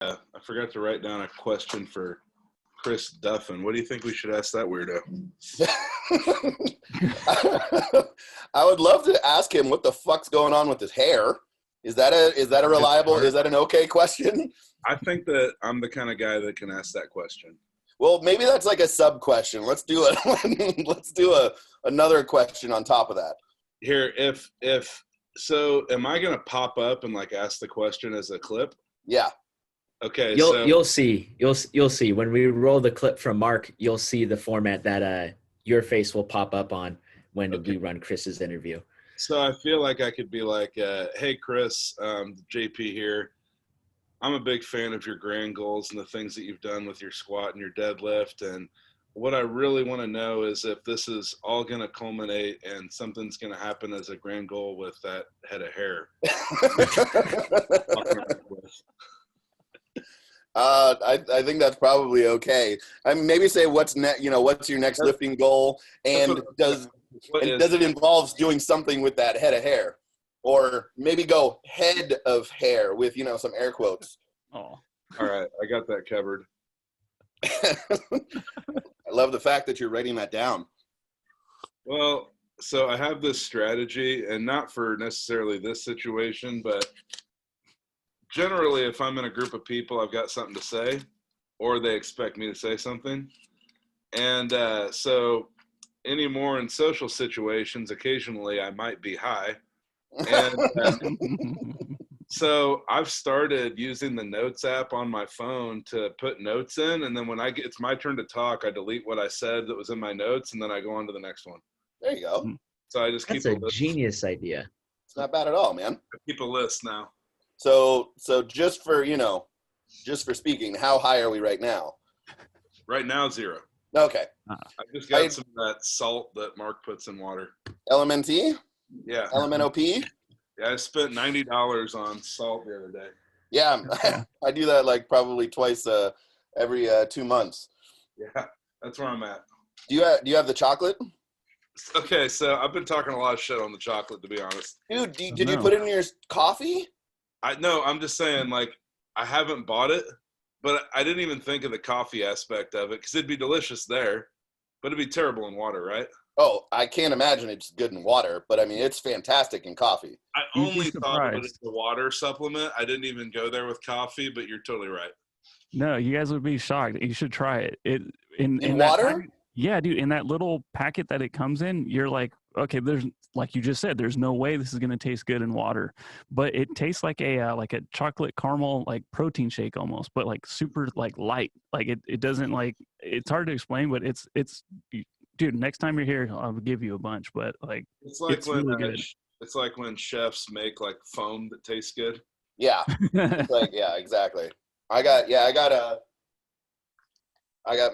I forgot to write down a question for Chris Duffin. What do you think we should ask that weirdo? I would love to ask him what the fuck's going on with his hair. Is that an okay question? I think that I'm the kind of guy that can ask that question. Well, maybe that's like a sub question. Let's do it. Let's do another question on top of that. Here, so am I going to pop up and like ask the question as a clip? Yeah. Okay. You'll see when we roll the clip from Mark, you'll see the format that your face will pop up on when we run Chris's interview. So I feel like I could be like, hey, Chris, JP here. I'm a big fan of your grand goals and the things that you've done with your squat and your deadlift. And what I really want to know is if this is all going to culminate and something's going to happen as a grand goal with that head of hair. I think that's probably okay. I mean, maybe say what's your next lifting goal, and does it involve doing something with that head of hair, or maybe go head of hair with some air quotes. Oh, all right, I got that covered. I love the fact that you're writing that down. Well, so I have this strategy, and not for necessarily this situation, but generally, if I'm in a group of people, I've got something to say, or they expect me to say something. And so anymore in social situations, occasionally I might be high. And so I've started using the notes app on my phone to put notes in. And then when it's my turn to talk, I delete what I said that was in my notes, and then I go on to the next one. There you go. So I just keep a list. Genius idea. It's not bad at all, man. I keep a list now. So just for speaking, how high are we right now? Right now, 0. Okay. I just got some of that salt that Mark puts in water. LMNT? Yeah. LMNOP? Yeah, I spent $90 on salt the other day. Yeah, I do that like probably twice every 2 months. Yeah, that's where I'm at. Do you have the chocolate? Okay, so I've been talking a lot of shit on the chocolate, to be honest. Dude, did you put it in your coffee? No, I'm just saying, like, I haven't bought it, but I didn't even think of the coffee aspect of it, because it'd be delicious there, but it'd be terrible in water, right? Oh, I can't imagine it's good in water, but I mean, it's fantastic in coffee. I only thought of it as a water supplement. I didn't even go there with coffee, but you're totally right. No, you guys would be shocked. You should try it. In water? Yeah, dude, in that little packet that it comes in, you're like, okay, there's, like you just said, there's no way this is going to taste good in water, but it tastes like a chocolate caramel, like protein shake almost, but like super like light. Like it doesn't like, it's hard to explain, but it's dude, next time you're here, I'll give you a bunch, but like, it's when really good. It's like when chefs make like foam that tastes good. Yeah. Like, yeah, exactly. I got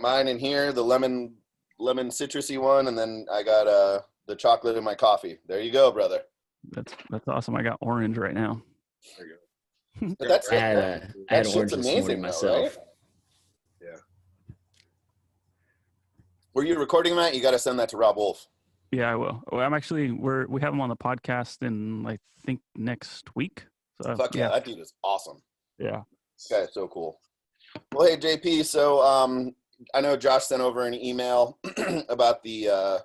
mine in here, the lemon citrusy one, and then I got the chocolate in my coffee. There you go, brother. That's awesome. I got orange right now. There you go. I had orange this morning myself. Right? Yeah. Were you recording that? You got to send that to Rob Wolf. Yeah, I will. Well, we have him on the podcast in, I think, next week. So, fuck yeah, that dude is awesome. Yeah. This guy is so cool. Well, hey, JP, so I know Josh sent over an email about the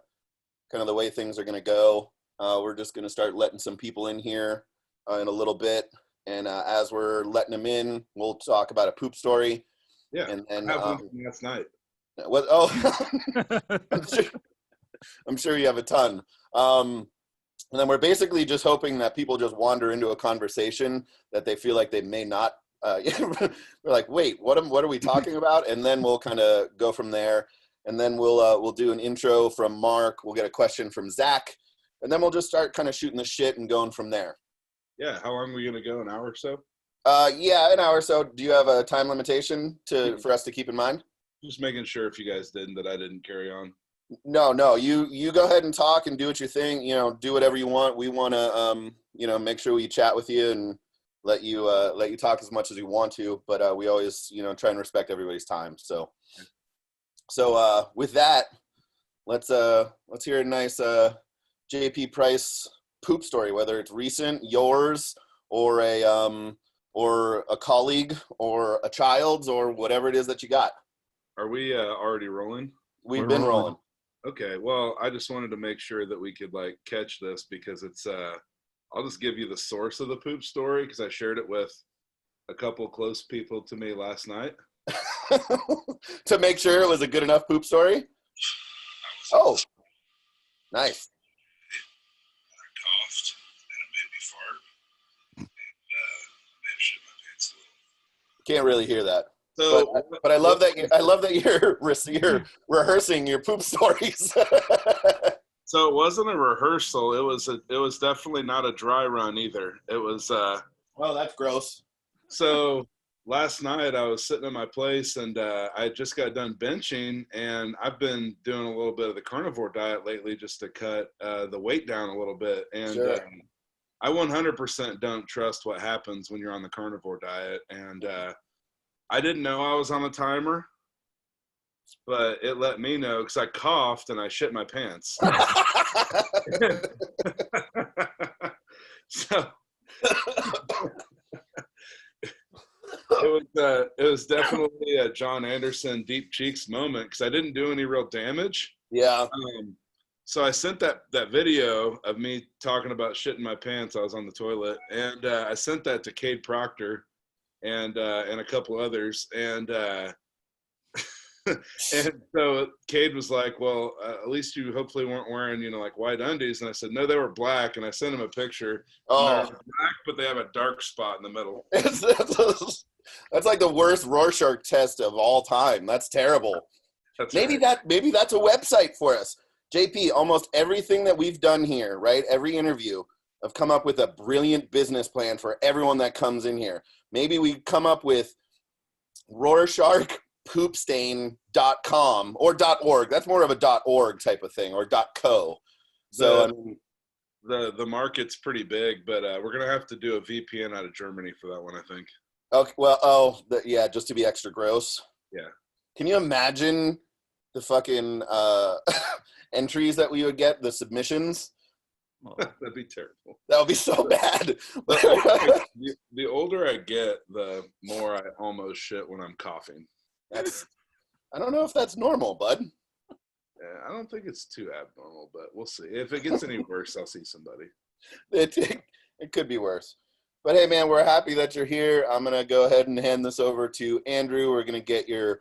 kind of the way things are going to go. We're just going to start letting some people in here in a little bit. And as we're letting them in, we'll talk about a poop story. Yeah, and last night. What? Oh, I'm sure you have a ton. And then we're basically just hoping that people just wander into a conversation that they feel like they may not. We're like, wait, what are we talking about? And then we'll kind of go from there. And then we'll do an intro from Mark. We'll get a question from Zach, and then we'll just start kind of shooting the shit and going from there. Yeah. How long are we gonna go? An hour or so? Yeah, an hour or so. Do you have a time limitation for us to keep in mind? Just making sure if you guys didn't, that I didn't carry on. No. You go ahead and talk and do what your thing. Do whatever you want. We want to make sure we chat with you and let you talk as much as you want to. But we always try and respect everybody's time. So with that, let's hear a nice JP Price poop story, whether it's recent, yours, or a or a colleague or a child's or whatever it is that you got. Are we already rolling? We've been rolling. Okay. Well, I just wanted to make sure that we could like catch this because it's I'll just give you the source of the poop story because I shared it with a couple close people to me last night. To make sure it was a good enough poop story? Oh, nice. I coughed and it made me fart and I made shit my pants a little. Can't really hear that. So, but I love that you're rehearsing your poop stories. So it wasn't a rehearsal. It was definitely not a dry run either. It was Oh, that's gross. so last night I was sitting at my place and I just got done benching and I've been doing a little bit of the carnivore diet lately just to cut the weight down a little bit. And Sure. I 100% don't trust what happens when you're on the carnivore diet. And I didn't know I was on a timer, but it let me know because I coughed and I shit my pants. So it was definitely a John Anderson deep cheeks moment because I didn't do any real damage. Yeah. So I sent that video of me talking about shitting my pants. I was on the toilet, and I sent that to Cade Proctor and a couple others, and and so Cade was like, "Well, at least you hopefully weren't wearing, like white undies." And I said, "No, they were black." And I sent him a picture. Oh, they're black, but they have a dark spot in the middle. that's like the worst Rorschach test of all time. That's terrible. Maybe that's a website for us. JP, almost everything that we've done here, right? Every interview, I've come up with a brilliant business plan for everyone that comes in here. Maybe we come up with RorschachPoopstain.com or .org. That's more of a .org type of thing, or .co. So I mean, the market's pretty big, but we're gonna have to do a VPN out of Germany for that one, I think. okay, well, yeah, just to be extra gross. Yeah. Can you imagine the fucking entries that we would get, the submissions? That'd be terrible. That would be so bad. The older I get, the more I almost shit when I'm coughing. I don't know if that's normal, bud. Yeah, I don't think it's too abnormal, but we'll see. If it gets any worse, I'll see somebody. It could be worse. But hey, man, we're happy that you're here. I'm going to go ahead and hand this over to Andrew. We're going to get your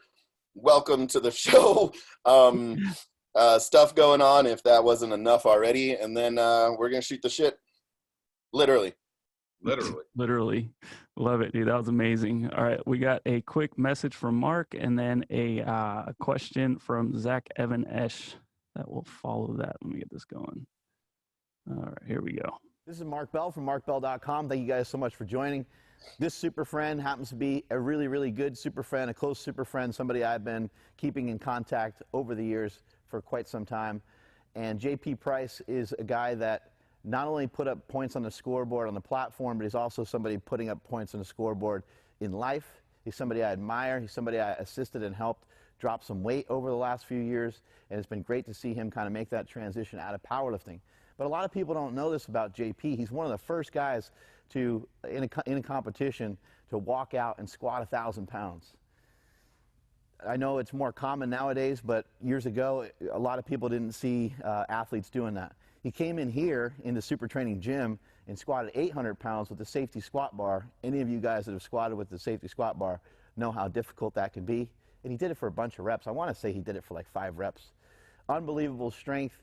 welcome to the show stuff going on, if that wasn't enough already. And then we're going to shoot the shit. Literally. Love it, dude. That was amazing. All right, we got a quick message from Mark and then a question from Zach Evan Esch that will follow that. Let me get this going. All right, here we go. This is Mark Bell from markbell.com. Thank you guys so much for joining. This super friend happens to be a really, really good super friend, a close super friend, somebody I've been keeping in contact over the years for quite some time. And JP Price is a guy that not only put up points on the scoreboard on the platform, but he's also somebody putting up points on the scoreboard in life. He's somebody I admire. He's somebody I assisted and helped drop some weight over the last few years. And it's been great to see him kind of make that transition out of powerlifting. But a lot of people don't know this about JP. He's one of the first guys to, in a competition, to walk out and squat 1,000 pounds. I know it's more common nowadays, but years ago, a lot of people didn't see athletes doing that. He came in here in the Super Training Gym and squatted 800 pounds with the safety squat bar. Any of you guys that have squatted with the safety squat bar know how difficult that can be. And he did it for a bunch of reps. I want to say he did it for like 5 reps. Unbelievable strength,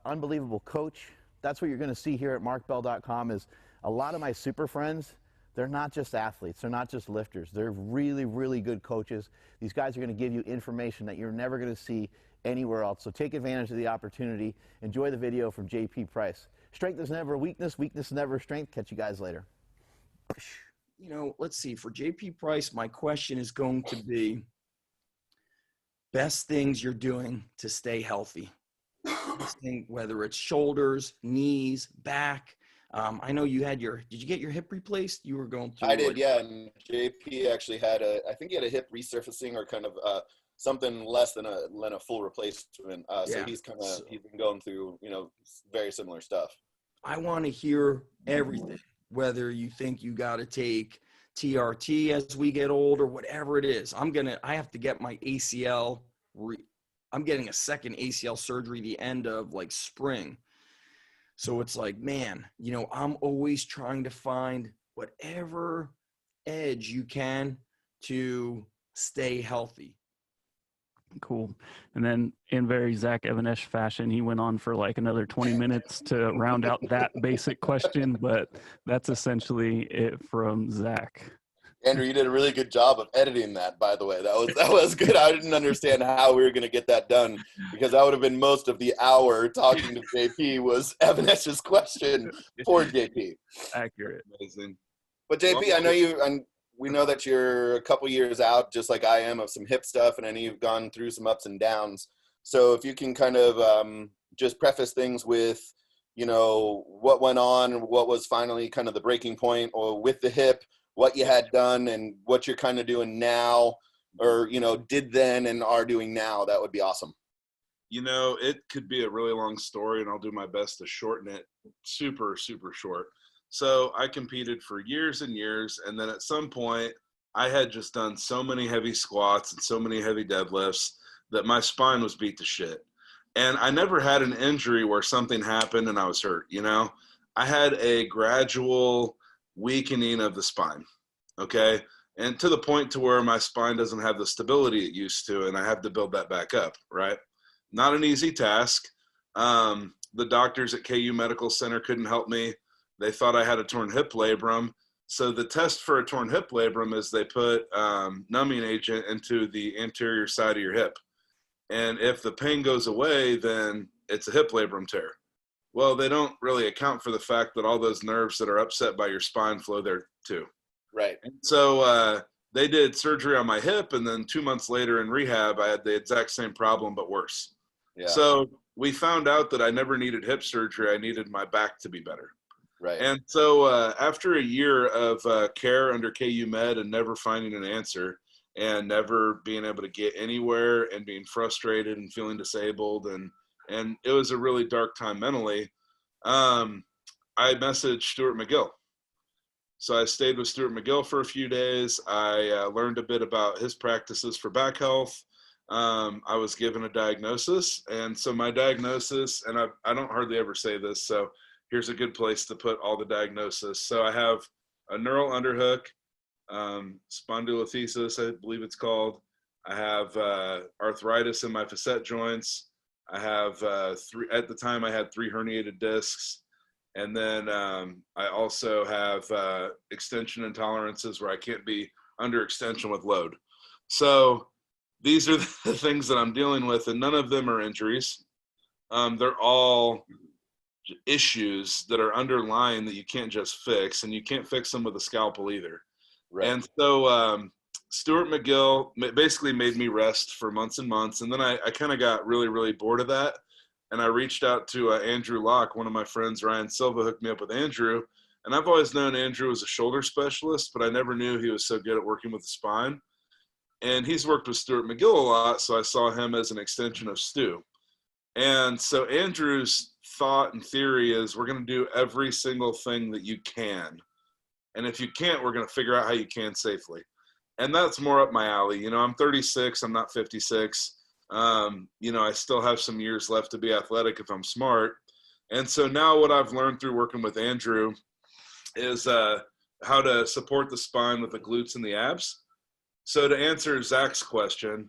unbelievable coach. That's what you're going to see here at markbell.com is a lot of my super friends, they're not just athletes. They're not just lifters. They're really, really good coaches. These guys are going to give you information that you're never going to see anywhere else. So take advantage of the opportunity. Enjoy the video from JP Price. Strength is never a weakness. Weakness is never a strength. Catch you guys later. Let's see. For JP Price, my question is going to be best things you're doing to stay healthy. Best thing, whether it's shoulders, knees, back. I know you had did you get your hip replaced? You were going through. I did, yeah. And JP actually had I think he had a hip resurfacing or kind of something less than a full replacement. So he's been going through, very similar stuff. I want to hear everything, whether you think you got to take TRT as we get older, whatever it is. I have to get my ACL. I'm getting a second ACL surgery the end of like spring. So it's like, man, you know, I'm always trying to find whatever edge you can to stay healthy. Cool. And then in very Zach Evanesh fashion, he went on for like another 20 minutes to round out that basic question, but that's essentially it from Zach. Andrew, you did a really good job of editing that, by the way. That was good. I didn't understand how we were going to get that done, because that would have been most of the hour talking to JP was Evanesh's question for JP. Accurate. Amazing. But JP, I know we know that you're a couple years out, just like I am, of some hip stuff, and I know you've gone through some ups and downs. So if you can kind of just preface things with, you know, what went on, what was finally kind of the breaking point, or with the hip, what you had done and what you're kind of doing now, or, you know, did then and are doing now, that would be awesome. You know, it could be a really long story, and I'll do my best to shorten it super, super short. So I competed for years and years, and then at some point I had just done so many heavy squats and so many heavy deadlifts that my spine was beat to shit. And I never had an injury where something happened and I was hurt, you know? I had a gradual weakening of the spine, okay? And to the point to where my spine doesn't have the stability it used to, and I have to build that back up, right? Not an easy task. The doctors at KU Medical Center couldn't help me. They thought I had a torn hip labrum. So the test for a torn hip labrum is they put numbing agent into the anterior side of your hip. And if the pain goes away, then it's a hip labrum tear. Well, they don't really account for the fact that all those nerves that are upset by your spine flow there too. Right. And so they did surgery on my hip, and then 2 months later in rehab, I had the exact same problem, but worse. Yeah. So we found out that I never needed hip surgery. I needed my back to be better. Right. And so after a year of care under KU Med and never finding an answer and never being able to get anywhere and being frustrated and feeling disabled, and it was a really dark time mentally, I messaged Stuart McGill. So I stayed with Stuart McGill for a few days. I learned a bit about his practices for back health. I was given a diagnosis. And so my diagnosis, and I don't hardly ever say this, so here's a good place to put all the diagnosis. So I have a neural underhook, spondylolisthesis, I believe it's called. I have arthritis in my facet joints. I have at the time I had 3 herniated discs. And then I also have extension intolerances where I can't be under extension with load. So these are the things that I'm dealing with, and none of them are injuries. They're all issues that are underlying that you can't just fix, and you can't fix them with a scalpel either. Right. And so Stuart McGill basically made me rest for months and months, and then I kind of got really, really bored of that, and I reached out to Andrew Locke. One of my friends, Ryan Silva, hooked me up with Andrew, and I've always known Andrew as a shoulder specialist, but I never knew he was so good at working with the spine. And he's worked with Stuart McGill a lot, so I saw him as an extension of Stu. And so Andrew's thought and theory is we're going to do every single thing that you can. And if you can't, we're going to figure out how you can safely. And that's more up my alley. You know, I'm 36. I'm not 56. You know, I still have some years left to be athletic if I'm smart. And so now what I've learned through working with Andrew is how to support the spine with the glutes and the abs. So to answer Zach's question,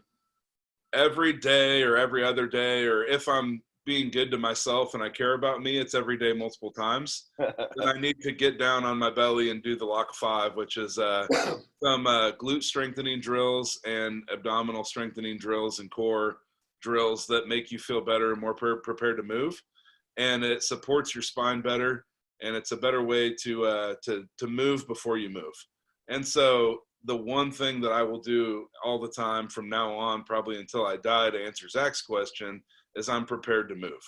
every day or every other day, or if I'm being good to myself and I care about me, it's every day, multiple times. Then I need to get down on my belly and do the lock 5, which is some glute strengthening drills and abdominal strengthening drills and core drills that make you feel better and more prepared to move. And it supports your spine better, and it's a better way to move before you move. And so the one thing that I will do all the time from now on, probably until I die, to answer Zach's question, is I'm prepared to move.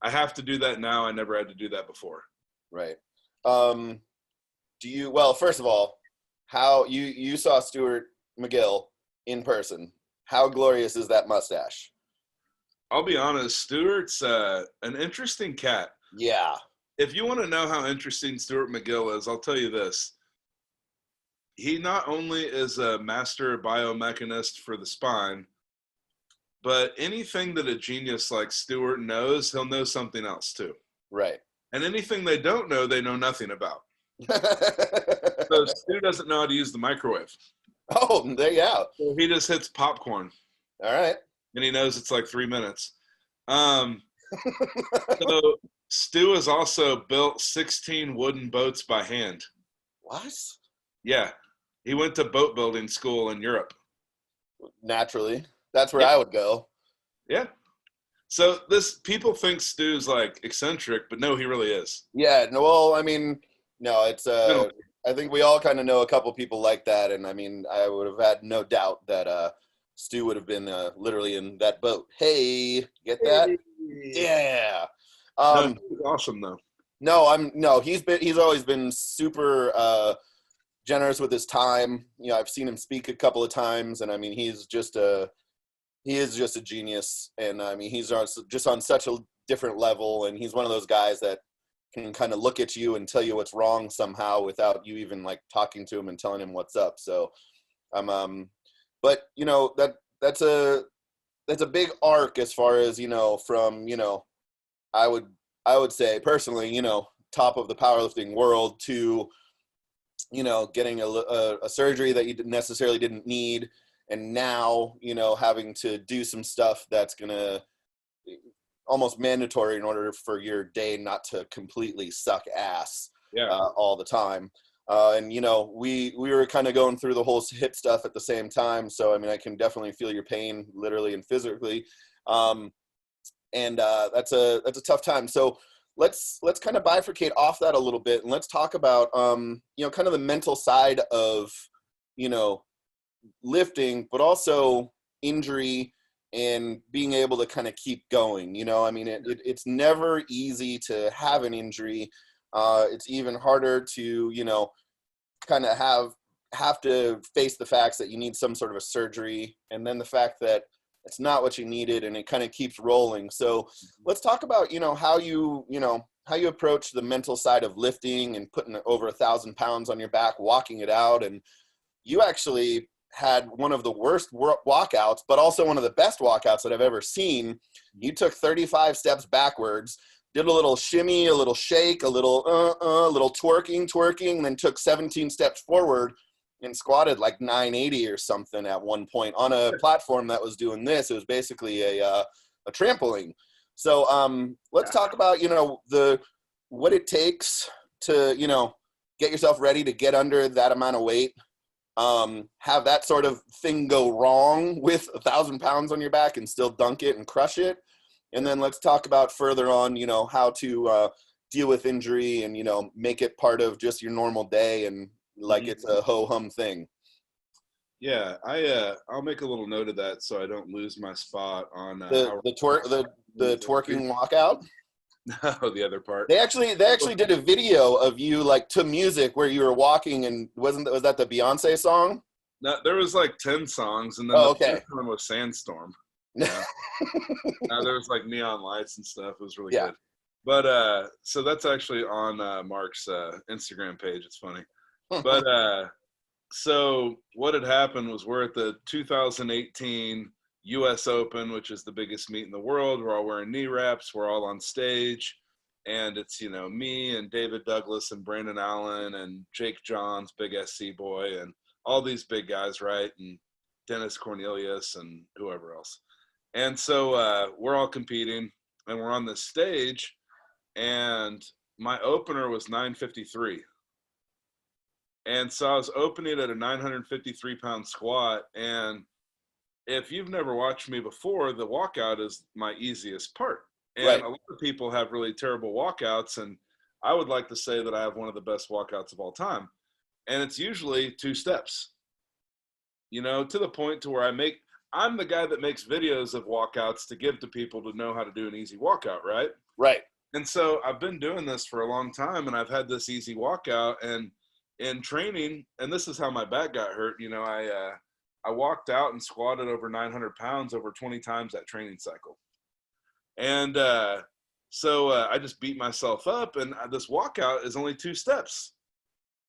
I have to do that now. I never had to do that before. Right. Well, first of all, how you saw Stuart McGill in person. How glorious is that mustache? I'll be honest, Stuart's an interesting cat. Yeah. If you want to know how interesting Stuart McGill is, I'll tell you this. he not only is a master biomechanist for the spine, but anything that a genius like Stewart knows, he'll know something else too. Right. And anything they don't know, they know nothing about. So Stu doesn't know how to use the microwave. Oh, yeah. So he just hits popcorn. All right. And he knows it's like 3 minutes. So Stu has also built 16 wooden boats by hand. What? Yeah. He went to boat building school in Europe. Naturally. That's where I would go. Yeah. So people think Stu's like eccentric, but no, he really is. Yeah. No, well, I mean, no, it's I think we all kind of know a couple people like that, and I mean, I would have had no doubt that Stu would have been literally in that boat. Hey, get that? Hey. Yeah. No, he's awesome though. He's always been super generous with his time. You know, I've seen him speak a couple of times, and I mean, he is just a genius, and I mean, he's just on such a different level, and he's one of those guys that can kind of look at you and tell you what's wrong somehow without you even like talking to him and telling him what's up. So, but you know, that's a big arc as far as, you know, from, you know, I would say personally, you know, top of the powerlifting world to, you know, getting a surgery that you necessarily didn't need, and now, you know, having to do some stuff that's gonna almost mandatory in order for your day not to completely suck ass all the time. And, you know, we were kind of going through the whole hip stuff at the same time. So, I mean, I can definitely feel your pain literally and physically. And that's a tough time. So let's kind of bifurcate off that a little bit, and let's talk about, you know, kind of the mental side of, you know, lifting, but also injury and being able to kind of keep going. You know, I mean, it's never easy to have an injury. It's even harder to, you know, kind of have to face the facts that you need some sort of a surgery, and then the fact that it's not what you needed, and it kind of keeps rolling. So let's talk about, you know, how you approach the mental side of lifting and putting over 1,000 pounds on your back, walking it out. And you actually had one of the worst walkouts, but also one of the best walkouts that I've ever seen. You took 35 steps backwards, did a little shimmy, a little shake, a little twerking, and then took 17 steps forward and squatted like 980 or something at one point on a platform that was doing this. It was basically a trampoline. So let's talk about, you know, what it takes to, you know, get yourself ready to get under that amount of weight. Have that sort of thing go wrong with 1,000 pounds on your back and still dunk it and crush it. And then let's talk about further on, you know, how to deal with injury and, you know, make it part of just your normal day and like it's a ho-hum thing. Yeah, I'll make a little note of that so I don't lose my spot on the twerking walkout. No, the other part. They actually did a video of you like to music where you were walking, and was that the Beyonce song? No, there was like 10 songs, and then the first one was Sandstorm. Yeah. There was like neon lights and stuff. It was really good. But so that's actually on Mark's Instagram page. It's funny. But so what had happened was we're at the 2018 US Open, which is the biggest meet in the world. We're all wearing knee wraps. We're all on stage. And it's, you know, me and David Douglas and Brandon Allen and Jake Johns, big SC boy, and all these big guys, right? And Dennis Cornelius and whoever else. And so we're all competing, and we're on this stage, and my opener was 953. And so I was opening at a 953-pound squat, and if you've never watched me before, the walkout is my easiest part. And a lot of people have really terrible walkouts, and I would like to say that I have one of the best walkouts of all time. And it's usually 2 steps, you know, to the point to where I'm the guy that makes videos of walkouts to give to people to know how to do an easy walkout, right? Right. And so I've been doing this for a long time, and I've had this easy walkout. And in training, and this is how my back got hurt, you know, I walked out and squatted over 900 pounds over 20 times that training cycle. And so I just beat myself up, and this walkout is only 2 steps.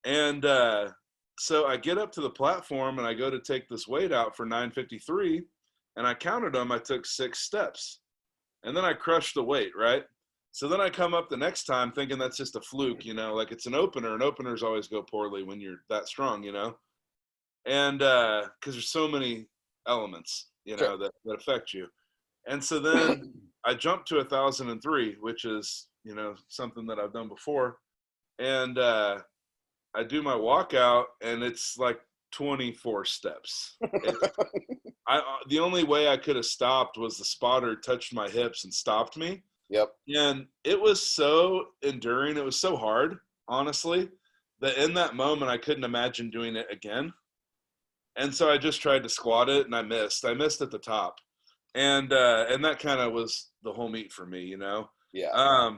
And so I get up to the platform and I go to take this weight out for 953, and I counted them. I took 6 steps, and then I crushed the weight, right? So then I come up the next time thinking that's just a fluke, you know, like it's an opener, and openers always go poorly when you're that strong, you know, and because there's so many elements, you know, that affect you. And so then I jumped to 1,003, which is, you know, something that I've done before. And I do my walkout, and it's like 24 steps. The only way I could have stopped was the spotter touched my hips and stopped me. Yep. And it was so enduring. It was so hard, honestly, that in that moment I couldn't imagine doing it again. And so I just tried to squat it, and I missed. I missed at the top. And that kind of was the whole meet for me, you know? Yeah.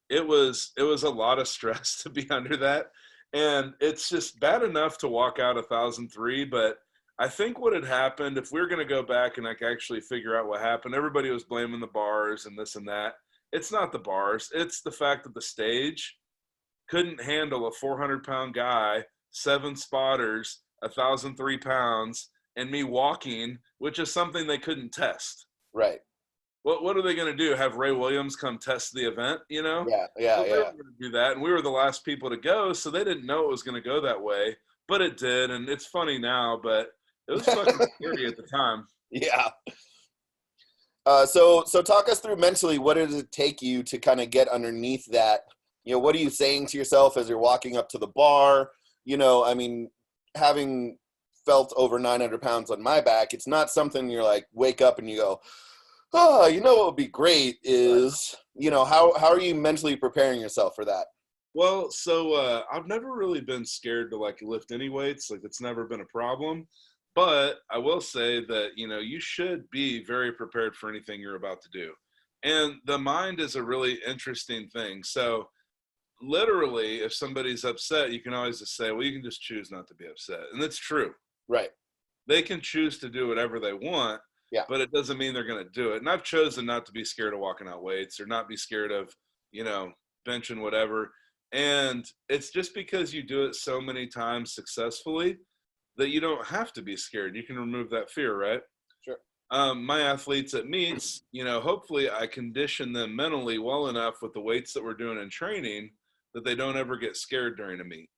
It was a lot of stress to be under that. And it's just bad enough to walk out 1,003, but I think what had happened, if we're going to go back and like actually figure out what happened, everybody was blaming the bars and this and that. It's not the bars. It's the fact that the stage couldn't handle a 400-pound guy, 7 spotters, 1,003 pounds, and me walking, which is something they couldn't test. Right. What are they going to do? Have Ray Williams come test the event, you know? Yeah. We were going to do that, and we were the last people to go, so they didn't know it was going to go that way, but it did, and it's funny now, but it was fucking scary at the time. Yeah. So talk us through mentally, what does it take you to kind of get underneath that? You know, what are you saying to yourself as you're walking up to the bar? You know, I mean, having felt over 900 pounds on my back, it's not something you're like, wake up and you go, oh, you know what would be great is, you know, how are you mentally preparing yourself for that? Well, so I've never really been scared to like lift any weights. Like it's never been a problem. But I will say that, you know, you should be very prepared for anything you're about to do. And the mind is a really interesting thing. So literally, if somebody's upset, you can always just say, well, you can just choose not to be upset. And that's true. Right. They can choose to do whatever they want, but it doesn't mean they're going to do it. And I've chosen not to be scared of walking out weights or not be scared of, you know, benching whatever. And it's just because you do it so many times successfully that you don't have to be scared. You can remove that fear, right? Sure. My athletes at meets, you know, hopefully I condition them mentally well enough with the weights that we're doing in training that they don't ever get scared during a meet.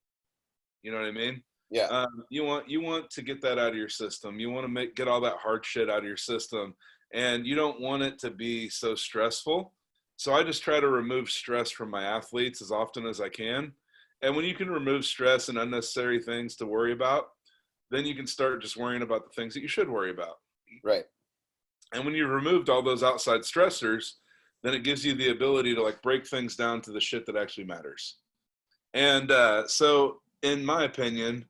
You know what I mean? Yeah. You want to get that out of your system. You want to get all that hard shit out of your system, and you don't want it to be so stressful. So I just try to remove stress from my athletes as often as I can. And when you can remove stress and unnecessary things to worry about, then you can start just worrying about the things that you should worry about. Right. And when you've removed all those outside stressors, then it gives you the ability to like break things down to the shit that actually matters. And so in my opinion,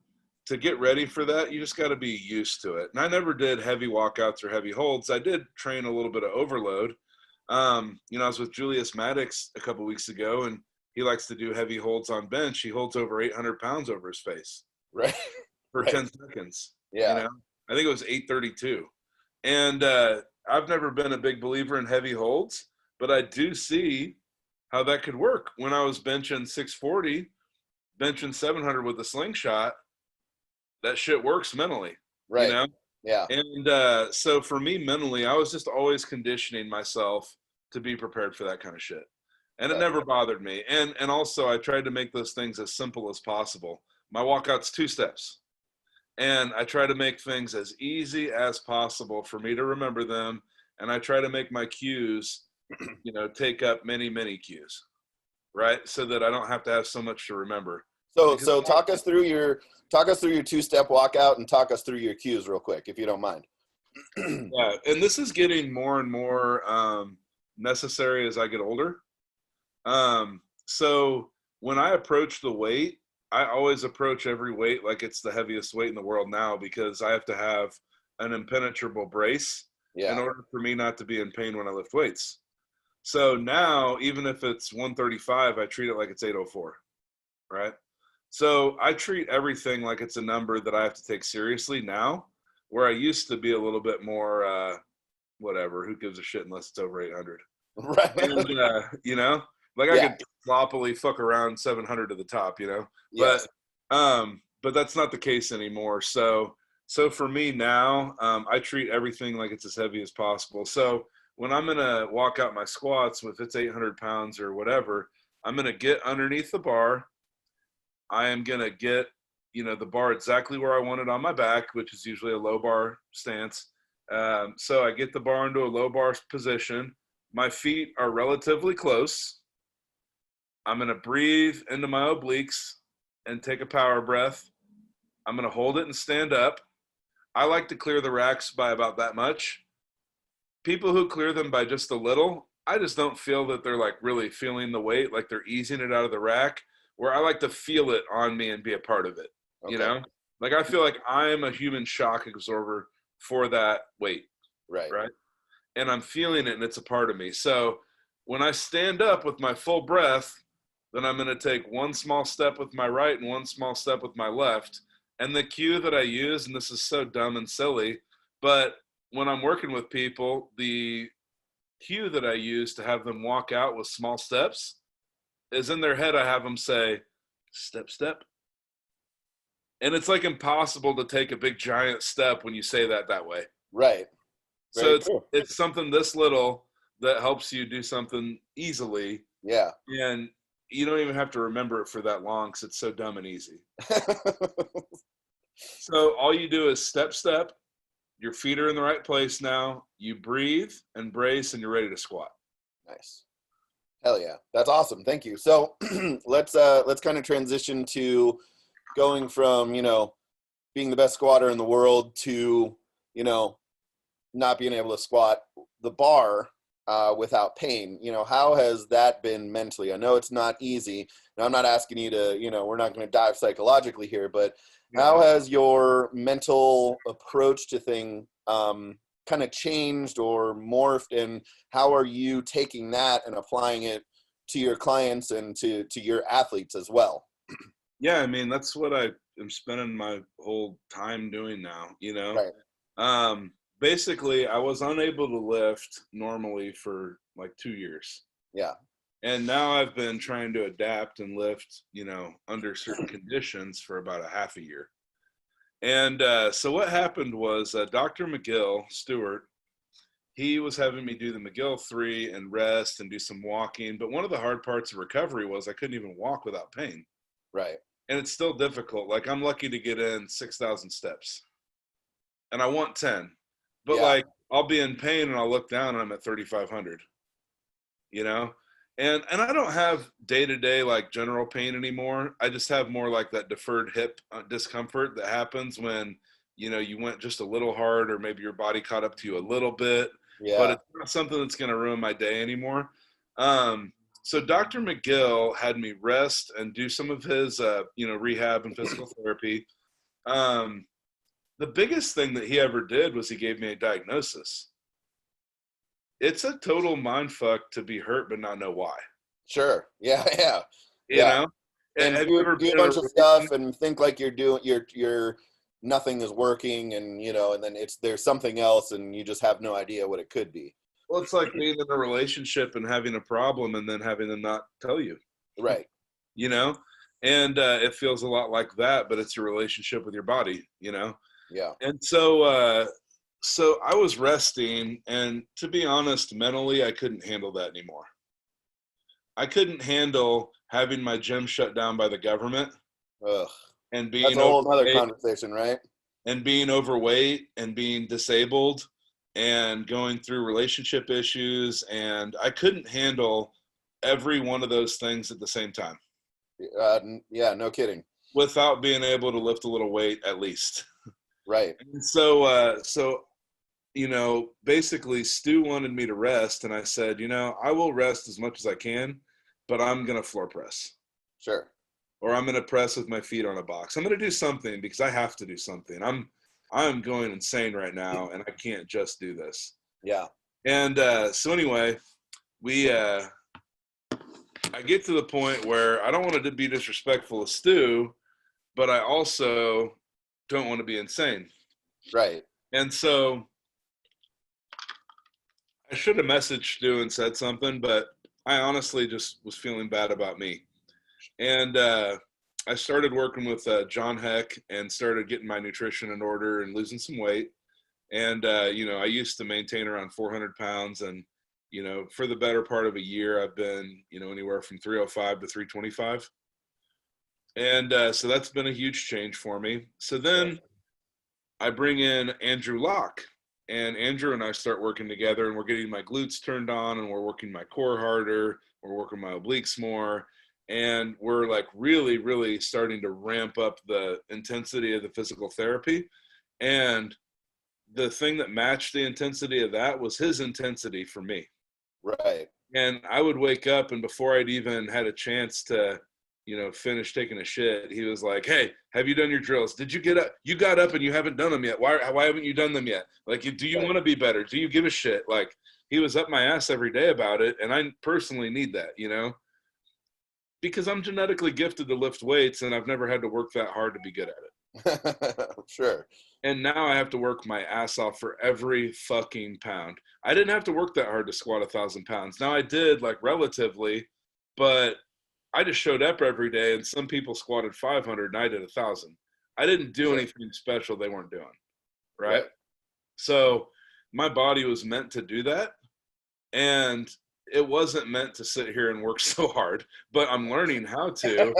to get ready for that, you just got to be used to it. And I never did heavy walkouts or heavy holds. I did train a little bit of overload. You know, I was with Julius Maddox a couple weeks ago, and he likes to do heavy holds on bench. He holds over 800 pounds over his face. Right. For 10 seconds. Yeah. You know, I think it was 832. And I've never been a big believer in heavy holds, but I do see how that could work. When I was benching 640, benching 700 with a slingshot, that shit works mentally. Right. You know? Yeah. And so for me mentally, I was just always conditioning myself to be prepared for that kind of shit. And it never bothered me. And also I tried to make those things as simple as possible. My walkout's 2 steps. And I try to make things as easy as possible for me to remember them. And I try to make my cues, you know, take up many, many cues, right? So that I don't have to have so much to remember. So talk us through your 2-step walkout and talk us through your cues real quick, if you don't mind. Yeah. And this is getting more and more necessary as I get older. So when I approach the weight, I always approach every weight like it's the heaviest weight in the world now, because I have to have an impenetrable brace in order for me not to be in pain when I lift weights. So now, even if it's 135, I treat it like it's 804, right? So I treat everything like it's a number that I have to take seriously now, where I used to be a little bit more, whatever, who gives a shit unless it's over 800. Right. And, you know, like I could sloppily fuck around 700 to the top, you know? Yes. but that's not the case anymore. So for me now, I treat everything like it's as heavy as possible. So when I'm going to walk out my squats, if it's 800 pounds or whatever, I'm going to get underneath the bar. I am going to get, the bar exactly where I want it on my back, which is usually a low bar stance. So I get the bar into a low bar position. My feet are relatively close. I'm going to breathe into my obliques and take a power breath. I'm going to hold it and stand up. I like to clear the racks by about that much. People who clear them by just a little, I just don't feel that they're like really feeling the weight, like they're easing it out of the rack, where I like to feel it on me and be a part of it. Okay. Like I feel like I'm a human shock absorber for that weight. Right. And I'm feeling it and it's a part of me. So when I stand up with my full breath, then I'm going to take one small step with my right and one small step with my left. And the cue that I use, and this is so dumb and silly, but when I'm working with people, the cue that I use to have them walk out with small steps is in their head. I have them say, step, step. And it's like impossible to take a big giant step when you say that way. Right. So it's something this little that helps you do something easily. Yeah. And you don't even have to remember it for that long because it's so dumb and easy. So all you do is step, step. Your feet are in the right place now. You breathe and brace, and you're ready to squat. Nice. Hell yeah. That's awesome. Thank you. So let's kind of transition to going from, being the best squatter in the world to, not being able to squat the bar without pain. How has that been mentally? I know it's not easy, and I'm not asking you to, we're not going to dive psychologically here, but how has your mental approach to thing kind of changed or morphed, and how are you taking that and applying it to your clients and to your athletes as well? Yeah, I mean, that's what I am spending my whole time doing now, Right. Basically, I was unable to lift normally for like 2 years. Yeah. And now I've been trying to adapt and lift, under certain conditions for about a half a year. And so what happened was Dr. McGill, Stewart, he was having me do the McGill 3 and rest and do some walking. But one of the hard parts of recovery was I couldn't even walk without pain. Right. And it's still difficult. Like I'm lucky to get in 6,000 steps. And I want 10. But like I'll be in pain and I'll look down and I'm at 3,500. And I don't have day-to-day like general pain anymore. I just have more like that deferred hip discomfort that happens when, you went just a little hard or maybe your body caught up to you a little bit. Yeah. But it's not something that's going to ruin my day anymore. So Dr. McGill had me rest and do some of his, rehab and physical therapy. The biggest thing that he ever did was he gave me a diagnosis. It's a total mind fuck to be hurt but not know why. Sure. Yeah. And do a bunch of stuff and think like you're nothing is working, and and then there's something else and you just have no idea what it could be. Well, it's like being in a relationship and having a problem and then having them not tell you. Right. And it feels a lot like that, but it's your relationship with your body, Yeah. And so I was resting, and to be honest, mentally, I couldn't handle that anymore. I couldn't handle having my gym shut down by the government. Ugh. And being that's a whole other conversation, right? And being overweight and being disabled and going through relationship issues, and I couldn't handle every one of those things at the same time. Yeah, no kidding. Without being able to lift a little weight, at least. Right. And so basically Stu wanted me to rest, and I said, I will rest as much as I can, but I'm going to floor press. Sure. Or I'm going to press with my feet on a box. I'm going to do something because I have to do something. I'm going insane right now, and I can't just do this. Yeah. And so anyway, I get to the point where I don't want to be disrespectful of Stu, but I also don't want to be insane. Right. And so I should have messaged Stu and said something, but I honestly just was feeling bad about me. And I started working with John Heck and started getting my nutrition in order and losing some weight. And, I used to maintain around 400 pounds. And, for the better part of a year, I've been, anywhere from 305 to 325. And so that's been a huge change for me. So then I bring in Andrew Locke. And Andrew and I start working together, and we're getting my glutes turned on, and we're working my core harder. We're working my obliques more. And we're like really, really starting to ramp up the intensity of the physical therapy. And the thing that matched the intensity of that was his intensity for me. Right. And I would wake up, and before I'd even had a chance to, finish taking a shit, he was like, "Hey, have you done your drills? Did you get up? You got up and you haven't done them yet. Why haven't you done them yet? Like, do you want to be better? Do you give a shit?" Like, he was up my ass every day about it. And I personally need that, because I'm genetically gifted to lift weights, and I've never had to work that hard to be good at it. Sure. And now I have to work my ass off for every fucking pound. I didn't have to work that hard to squat 1,000 pounds. Now I did, like, relatively, but I just showed up every day, and some people squatted 500 and I did 1,000. I didn't do anything special they weren't doing. Right? So my body was meant to do that. And it wasn't meant to sit here and work so hard, but I'm learning how to.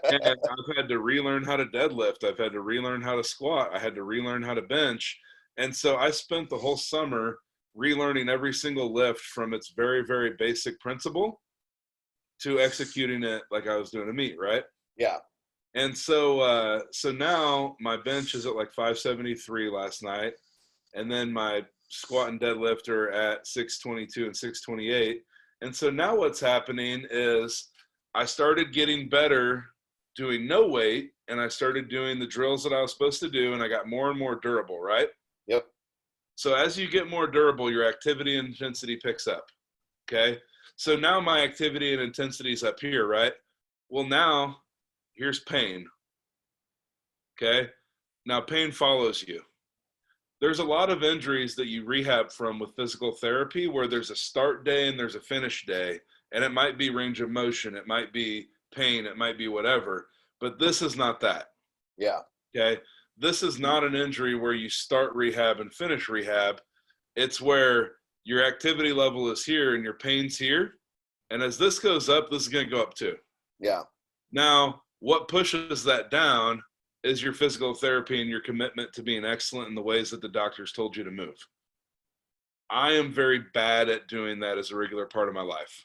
And I've had to relearn how to deadlift. I've had to relearn how to squat. I had to relearn how to bench. And so I spent the whole summer relearning every single lift from its very, very basic principle to executing it like I was doing a meet, right? Yeah. And so now my bench is at like 573 last night. And then my squat and deadlift are at 622 and 628. And so now what's happening is I started getting better doing no weight, and I started doing the drills that I was supposed to do, and I got more and more durable, right? Yep. So as you get more durable, your activity and intensity picks up, okay? So now my activity and intensity is up here, right? Well, now here's pain, okay? Now pain follows you. There's a lot of injuries that you rehab from with physical therapy where there's a start day and there's a finish day, and it might be range of motion, it might be pain, it might be whatever, but this is not that. Yeah. Okay. This is not an injury where you start rehab and finish rehab. It's where your activity level is here and your pain's here. And as this goes up, this is going to go up too. Yeah. Now, what pushes that down is your physical therapy and your commitment to being excellent in the ways that the doctors told you to move. I am very bad at doing that as a regular part of my life.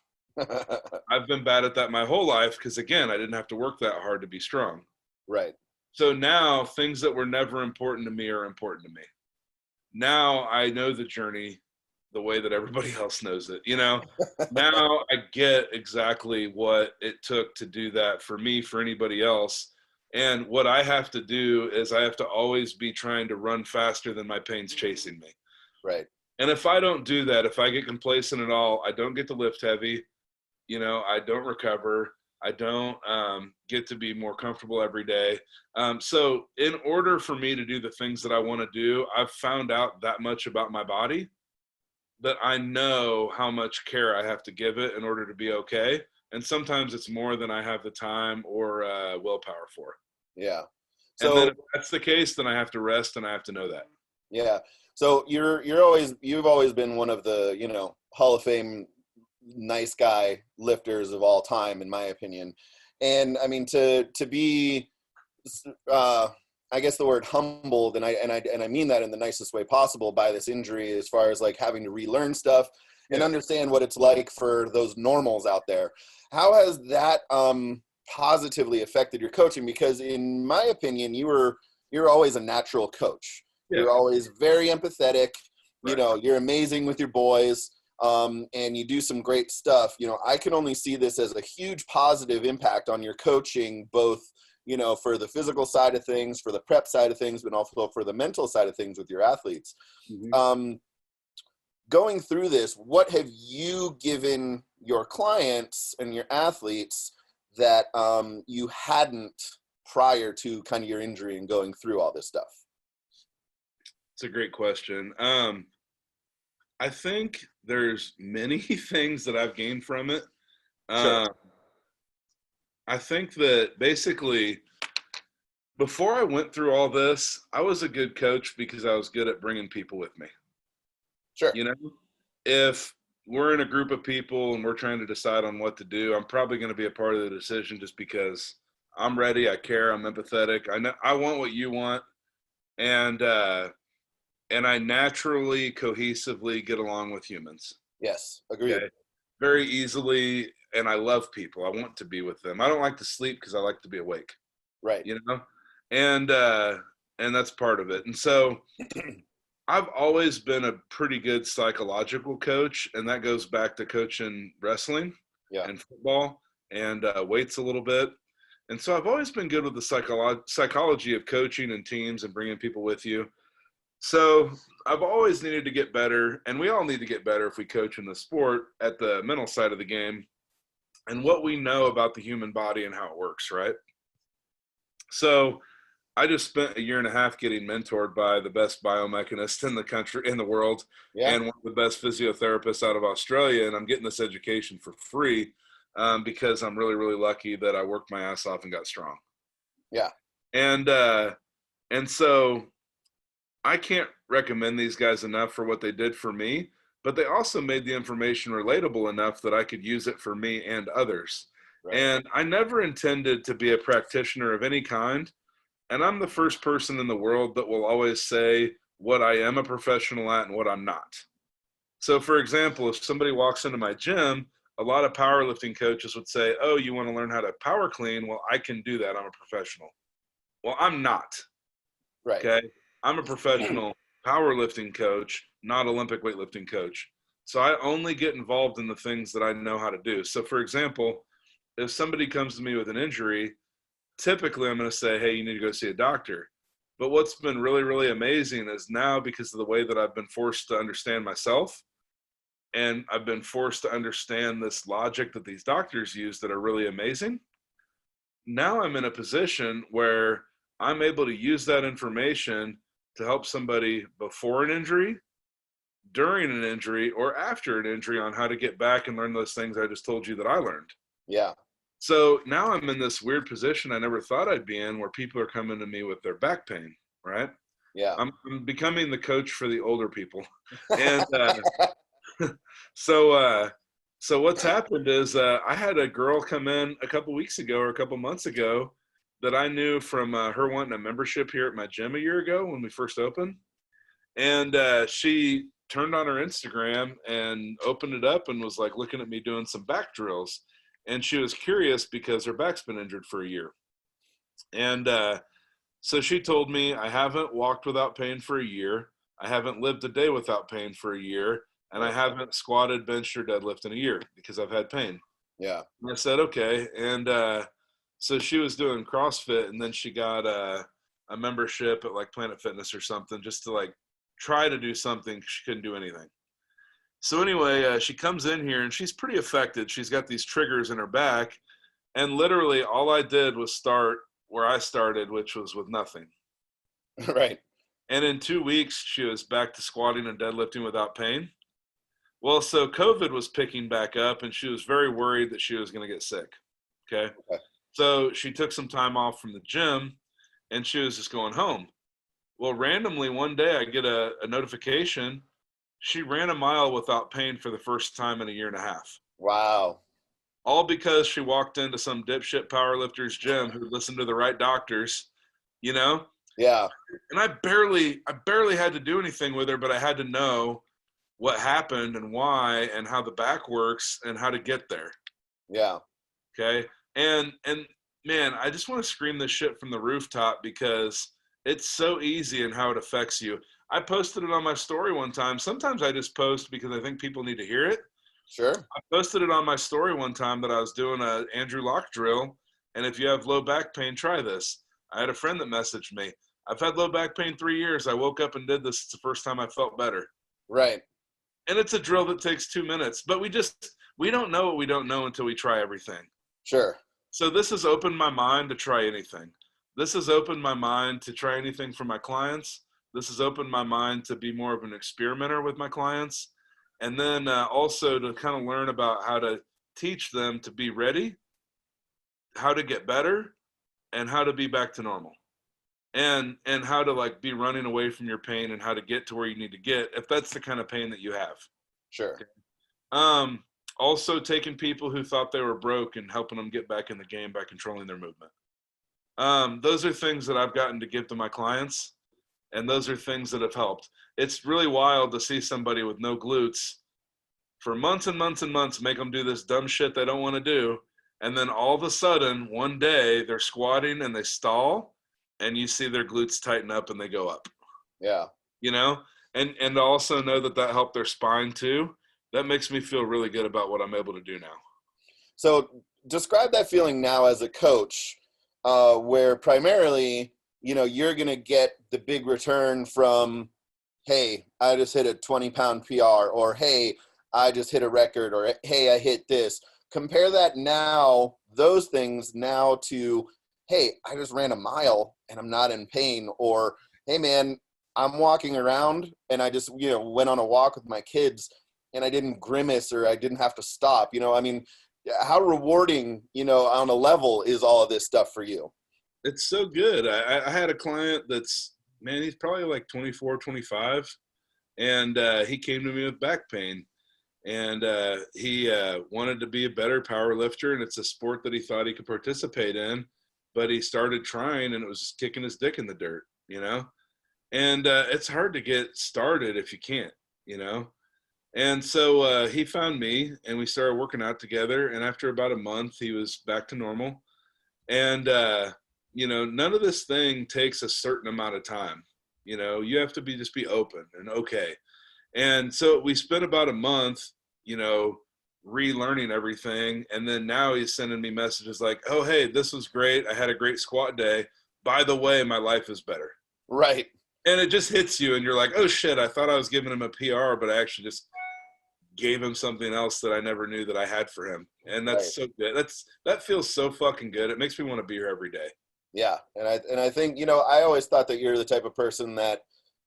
I've been bad at that my whole life because, again, I didn't have to work that hard to be strong. Right. So now things that were never important to me are important to me. Now I know the journey the way that everybody else knows it. Now I get exactly what it took to do that for me, for anybody else. And what I have to do is I have to always be trying to run faster than my pain's chasing me. Right. And if I don't do that, if I get complacent at all, I don't get to lift heavy. I don't recover. I don't get to be more comfortable every day. So in order for me to do the things that I want to do, I've found out that much about my body that I know how much care I have to give it in order to be okay. And sometimes it's more than I have the time or willpower for. Yeah. So, and then if that's the case, then I have to rest, and I have to know that. Yeah. So you've always been one of the, Hall of Fame nice guy lifters of all time, in my opinion. And I mean, to be, I guess the word humbled, and I mean that in the nicest way possible by this injury, as far as like having to relearn stuff and understand what it's like for those normals out there. How has that positively affected your coaching? Because in my opinion, you're always a natural coach. Yeah. You're always very empathetic. Right. You're amazing with your boys, and you do some great stuff. I can only see this as a huge positive impact on your coaching, both, for the physical side of things, for the prep side of things, but also for the mental side of things with your athletes. Mm-hmm. Going through this, what have you given your clients and your athletes that you hadn't prior to kind of your injury and going through all this stuff? It's a great question. I think there's many things that I've gained from it. Sure. I think that basically before I went through all this, I was a good coach because I was good at bringing people with me. Sure. You know, if we're in a group of people and we're trying to decide on what to do, I'm probably going to be a part of the decision just because I'm ready, I care, I'm empathetic. I know I want what you want, and I naturally, cohesively get along with humans. Yes, agreed. Okay? Very easily, and I love people. I want to be with them. I don't like to sleep because I like to be awake. Right. You know, and that's part of it. And so I've always been a pretty good psychological coach, and that goes back to coaching wrestling and football and weights a little bit. And so I've always been good with the psychology of coaching and teams and bringing people with you. So I've always needed to get better, and we all need to get better if we coach in the sport at the mental side of the game and what we know about the human body and how it works, right? So I just spent a year and a half getting mentored by the best biomechanist in the country, in the world, and one of the best physiotherapists out of Australia. And I'm getting this education for free because I'm really, really lucky that I worked my ass off and got strong. Yeah. And so I can't recommend these guys enough for what they did for me, but they also made the information relatable enough that I could use it for me and others. Right. And I never intended to be a practitioner of any kind. And I'm the first person in the world that will always say what I am a professional at and what I'm not. So, for example, if somebody walks into my gym, a lot of powerlifting coaches would say, oh, you want to learn how to power clean? Well, I can do that. I'm a professional. Well, I'm not. Right. Okay. I'm a professional powerlifting coach, not Olympic weightlifting coach. So I only get involved in the things that I know how to do. So, for example, if somebody comes to me with an injury, typically I'm going to say, hey, you need to go see a doctor. But what's been really, really amazing is now, because of the way that I've been forced to understand myself, and I've been forced to understand this logic that these doctors use that are really amazing. Now I'm in a position where I'm able to use that information to help somebody before an injury, during an injury, or after an injury on how to get back and learn those things I just told you that I learned. Yeah. So now I'm in this weird position I never thought I'd be in, where people are coming to me with their back pain, right? Yeah. I'm becoming the coach for the older people. And so what's happened is I had a girl come in a couple weeks ago or a couple months ago that I knew from her wanting a membership here at my gym a year ago when we first opened. And she turned on her Instagram and opened it up and was like looking at me doing some back drills. And she was curious because her back's been injured for a year. And so she told me, I haven't walked without pain for a year. I haven't lived a day without pain for a year. And I haven't squatted, benched, or deadlifted in a year because I've had pain. Yeah. And I said, okay. And so she was doing CrossFit, and then she got a membership at like Planet Fitness or something just to like try to do something. She couldn't do anything. So anyway, she comes in here and she's pretty affected. She's got these triggers in her back. And literally all I did was start where I started, which was with nothing. Right. And in 2 weeks, she was back to squatting and deadlifting without pain. Well, so COVID was picking back up, and she was very worried that she was going to get sick. Okay. So she took some time off from the gym, and she was just going home. Well, randomly one day I get a notification. She ran a mile without pain for the first time in a year and a half. Wow. All because she walked into some dipshit powerlifter's gym who listened to the right doctors, you know? Yeah. And I barely had to do anything with her, but I had to know what happened and why and how the back works and how to get there. Yeah. Okay. And man, I just want to scream this shit from the rooftop because it's so easy in how it affects you. I posted it on my story one time. Sometimes I just post because I think people need to hear it. Sure. I posted it on my story one time that I was doing a Andrew Locke drill. And if you have low back pain, try this. I had a friend that messaged me. I've had low back pain 3 years. I woke up and did this. It's the first time I felt better. Right. And it's a drill that takes 2 minutes, but we don't know what we don't know until we try everything. Sure. So this has opened my mind to try anything. This has opened my mind to try anything for my clients. This has opened my mind to be more of an experimenter with my clients. And then also to kind of learn about how to teach them to be ready, how to get better and how to be back to normal, and how to like be running away from your pain and how to get to where you need to get if that's the kind of pain that you have. Sure. Also taking people who thought they were broke and helping them get back in the game by controlling their movement. Those are things that I've gotten to give to my clients, and those are things that have helped. It's really wild to see somebody with no glutes for months and months and months, make them do this dumb shit they don't want to do, and then all of a sudden, one day, they're squatting and they stall, and you see their glutes tighten up and they go up. Yeah. You know? And also know that that helped their spine too. That makes me feel really good about what I'm able to do now. So describe that feeling now as a coach, where primarily, you know, you're going to get the big return from, hey, I just hit a 20-pound PR, or hey, I just hit a record, or hey, I hit this. Compare that now, those things now to, hey, I just ran a mile and I'm not in pain, or hey, man, I'm walking around and I just, you know, went on a walk with my kids and I didn't grimace or I didn't have to stop. You know, I mean, how rewarding, you know, on a level is all of this stuff for you? It's so good. I had a client that's, man, he's probably like 24, 25, and he came to me with back pain, and he wanted to be a better power lifter, and it's a sport that he thought he could participate in, but he started trying and it was just kicking his dick in the dirt, you know? And it's hard to get started if you can't, you know? And so he found me and we started working out together. And after about a month, he was back to normal. And, you know, none of this thing takes a certain amount of time. You know, you have to just be open and okay. And so we spent about a month, you know, relearning everything. And then now he's sending me messages like, oh, hey, this was great. I had a great squat day. By the way, my life is better. Right. And it just hits you and you're like, oh shit, I thought I was giving him a PR, but I actually just gave him something else that I never knew that I had for him. And that's right. so good. That feels so fucking good. It makes me want to be here every day. Yeah. And I think, you know, I always thought that you're the type of person that,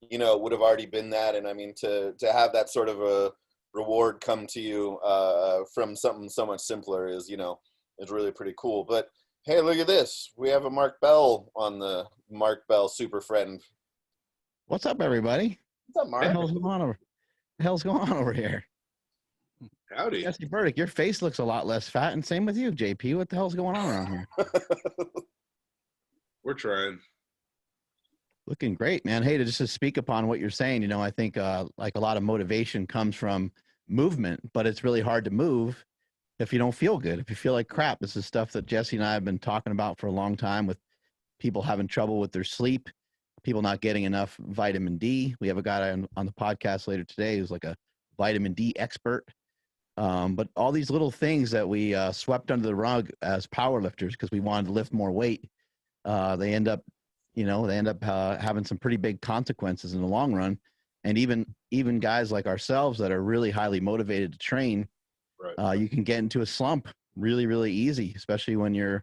you know, would have already been that. And I mean, to have that sort of a reward come to you from something so much simpler is, you know, is really pretty cool. But hey, look at this. We have a Mark Bell on the Mark Bell Super Friend. What's up, everybody? What's up, Mark? The hell's going on over here? Howdy. Jesse Burdick, your face looks a lot less fat, and same with you, JP. What the hell's going on around here? We're trying. Looking great, man. Hey, to speak upon what you're saying, you know, I think like a lot of motivation comes from movement, but it's really hard to move if you don't feel good, if you feel like crap. This is stuff that Jesse and I have been talking about for a long time, with people having trouble with their sleep, people not getting enough vitamin D. We have a guy on the podcast later today who's like a vitamin D expert. But all these little things that we swept under the rug as powerlifters because we wanted to lift more weight, they end up having some pretty big consequences in the long run. And even guys like ourselves that are really highly motivated to train, right. You can get into a slump really, really easy, especially when you're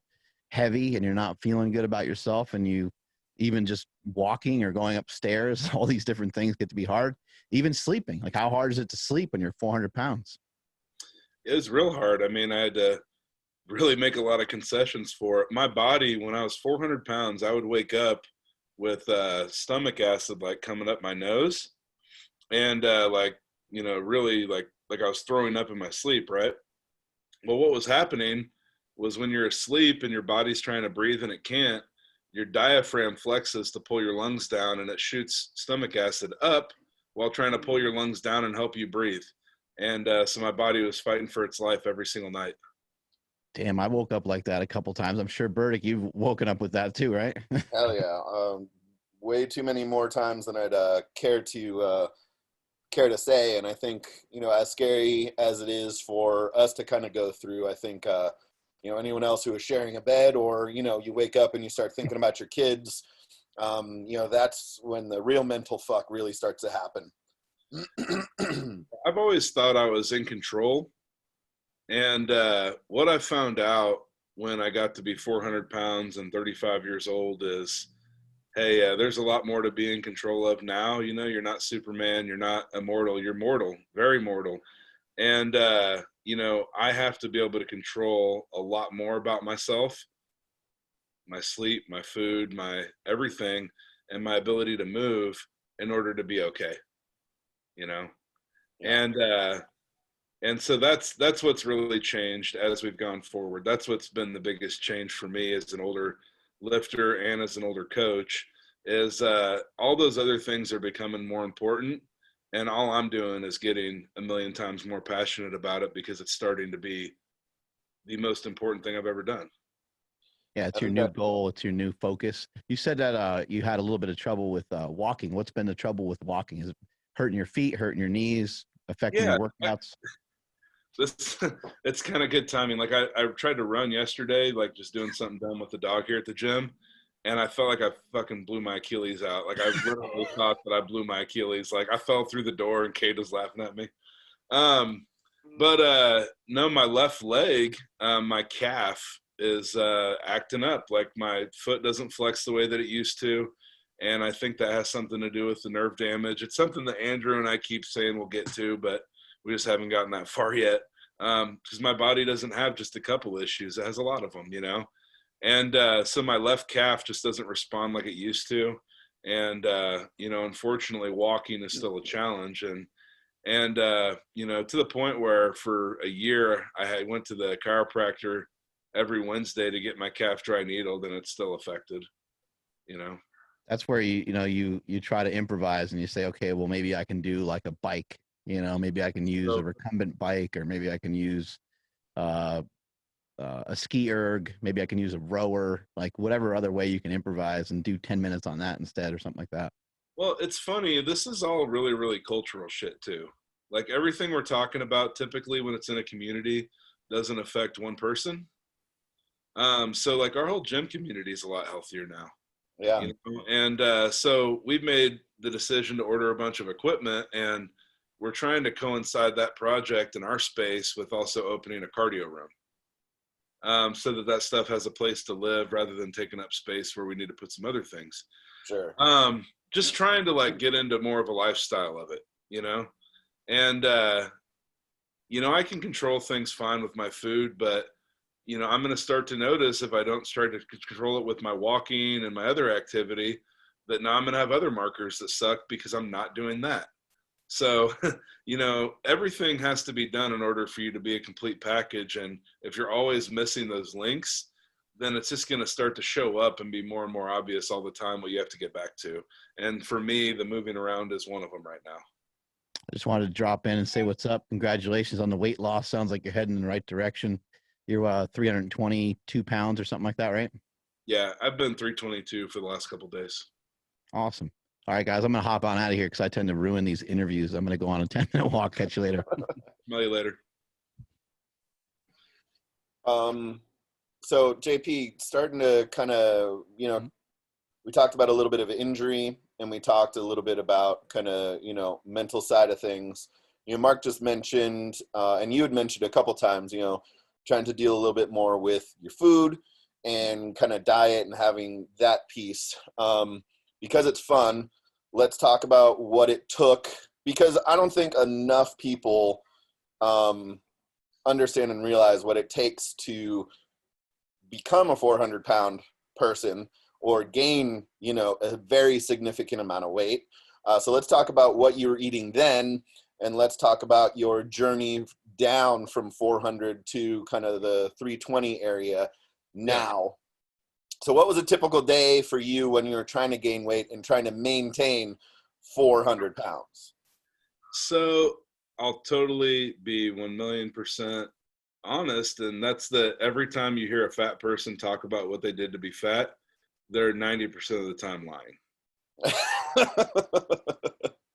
heavy and you're not feeling good about yourself, and you even just walking or going upstairs, all these different things get to be hard. Even sleeping, like how hard is it to sleep when you're 400 pounds? It was real hard. I mean, I had to really make a lot of concessions for it. My body, when I was 400 pounds, I would wake up with stomach acid like coming up my nose, and like, you know, really like I was throwing up in my sleep, right? Well, what was happening was when you're asleep and your body's trying to breathe and it can't, your diaphragm flexes to pull your lungs down, and it shoots stomach acid up while trying to pull your lungs down and help you breathe. And so my body was fighting for its life every single night. Damn, I woke up like that a couple times. I'm sure, Burdick, you've woken up with that too, right? Hell yeah. Way too many more times than I'd care to say. And I think, you know, as scary as it is for us to kind of go through, I think, you know, anyone else who is sharing a bed, or, you know, you wake up and you start thinking about your kids, you know, that's when the real mental fuck really starts to happen. I've always thought I was in control. And what I found out when I got to be 400 pounds and 35 years old is, hey, there's a lot more to be in control of now. You know, you're not Superman. You're not immortal. You're mortal, very mortal. And, you know, I have to be able to control a lot more about myself my sleep, my food, my everything, and my ability to move in order to be okay, you know? Yeah. And so that's what's really changed as we've gone forward. That's what's been the biggest change for me as an older lifter and as an older coach is all those other things are becoming more important. And all I'm doing is getting a million times more passionate about it because it's starting to be the most important thing I've ever done. Yeah, it's your new goal. It's your new focus. You said that you had a little bit of trouble with walking. What's been the trouble with walking? Is it hurting your feet, hurting your knees, affecting Yeah, your workouts? It's kind of good timing. Like I tried to run yesterday, like just doing something dumb with the dog here at the gym, and I felt like I fucking blew my Achilles out. Like I literally thought that I blew my Achilles. Like I fell through the door and Kate was laughing at me. But no, my left leg, my calf is acting up. Like my foot doesn't flex the way that it used to. And I think that has something to do with the nerve damage. It's something that Andrew and I keep saying we'll get to, but we just haven't gotten that far yet. Because my body doesn't have just a couple issues. It has a lot of them, you know? And so my left calf just doesn't respond like it used to. And, you know, unfortunately, walking is still a challenge. And you know, to the point where for a year I went to the chiropractor every Wednesday to get my calf dry needled, and it's still affected, you know. That's where you try to improvise and you say, okay, well, maybe I can do like a bike, you know, maybe I can use a recumbent bike, or maybe I can use a ski erg, maybe I can use a rower, like whatever other way you can improvise and do 10 minutes on that instead or something like that. Well, it's funny. This is all really, really cultural shit too. Like everything we're talking about, typically when it's in a community, doesn't affect one person. So like our whole gym community is a lot healthier now. Yeah. You know? And so we've made the decision to order a bunch of equipment, and we're trying to coincide that project in our space with also opening a cardio room, so that stuff has a place to live rather than taking up space where we need to put some other things. Sure. Just trying to like get into more of a lifestyle of it, you know? And, you know, I can control things fine with my food, but you know, I'm going to start to notice if I don't start to control it with my walking and my other activity, that now I'm going to have other markers that suck because I'm not doing that. So, you know, everything has to be done in order for you to be a complete package. And if you're always missing those links, then it's just going to start to show up and be more and more obvious all the time what you have to get back to. And for me, the moving around is one of them right now. I just wanted to drop in and say what's up. Congratulations on the weight loss. Sounds like you're heading in the right direction. You're 322 pounds or something like that, right? Yeah, I've been 322 for the last couple of days. Awesome. All right, guys, I'm going to hop on out of here because I tend to ruin these interviews. I'm going to go on a 10-minute walk. Catch you later. Smell you later. So JP, starting to kind of, you know, we talked about a little bit of injury, and we talked a little bit about kind of, you know, mental side of things. You know, Mark just mentioned, and you had mentioned a couple times, you know, trying to deal a little bit more with your food and kind of diet and having that piece. Because it's fun, let's talk about what it took, because I don't think enough people understand and realize what it takes to become a 400-pound person or gain, you know, a very significant amount of weight. So let's talk about what you were eating then, and let's talk about your journey down from 400 to kind of the 320 area now. Yeah. So what was a typical day for you when you were trying to gain weight and trying to maintain 400 pounds? So I'll totally be 1,000,000% honest. And that's every time you hear a fat person talk about what they did to be fat, they're 90% of the time lying.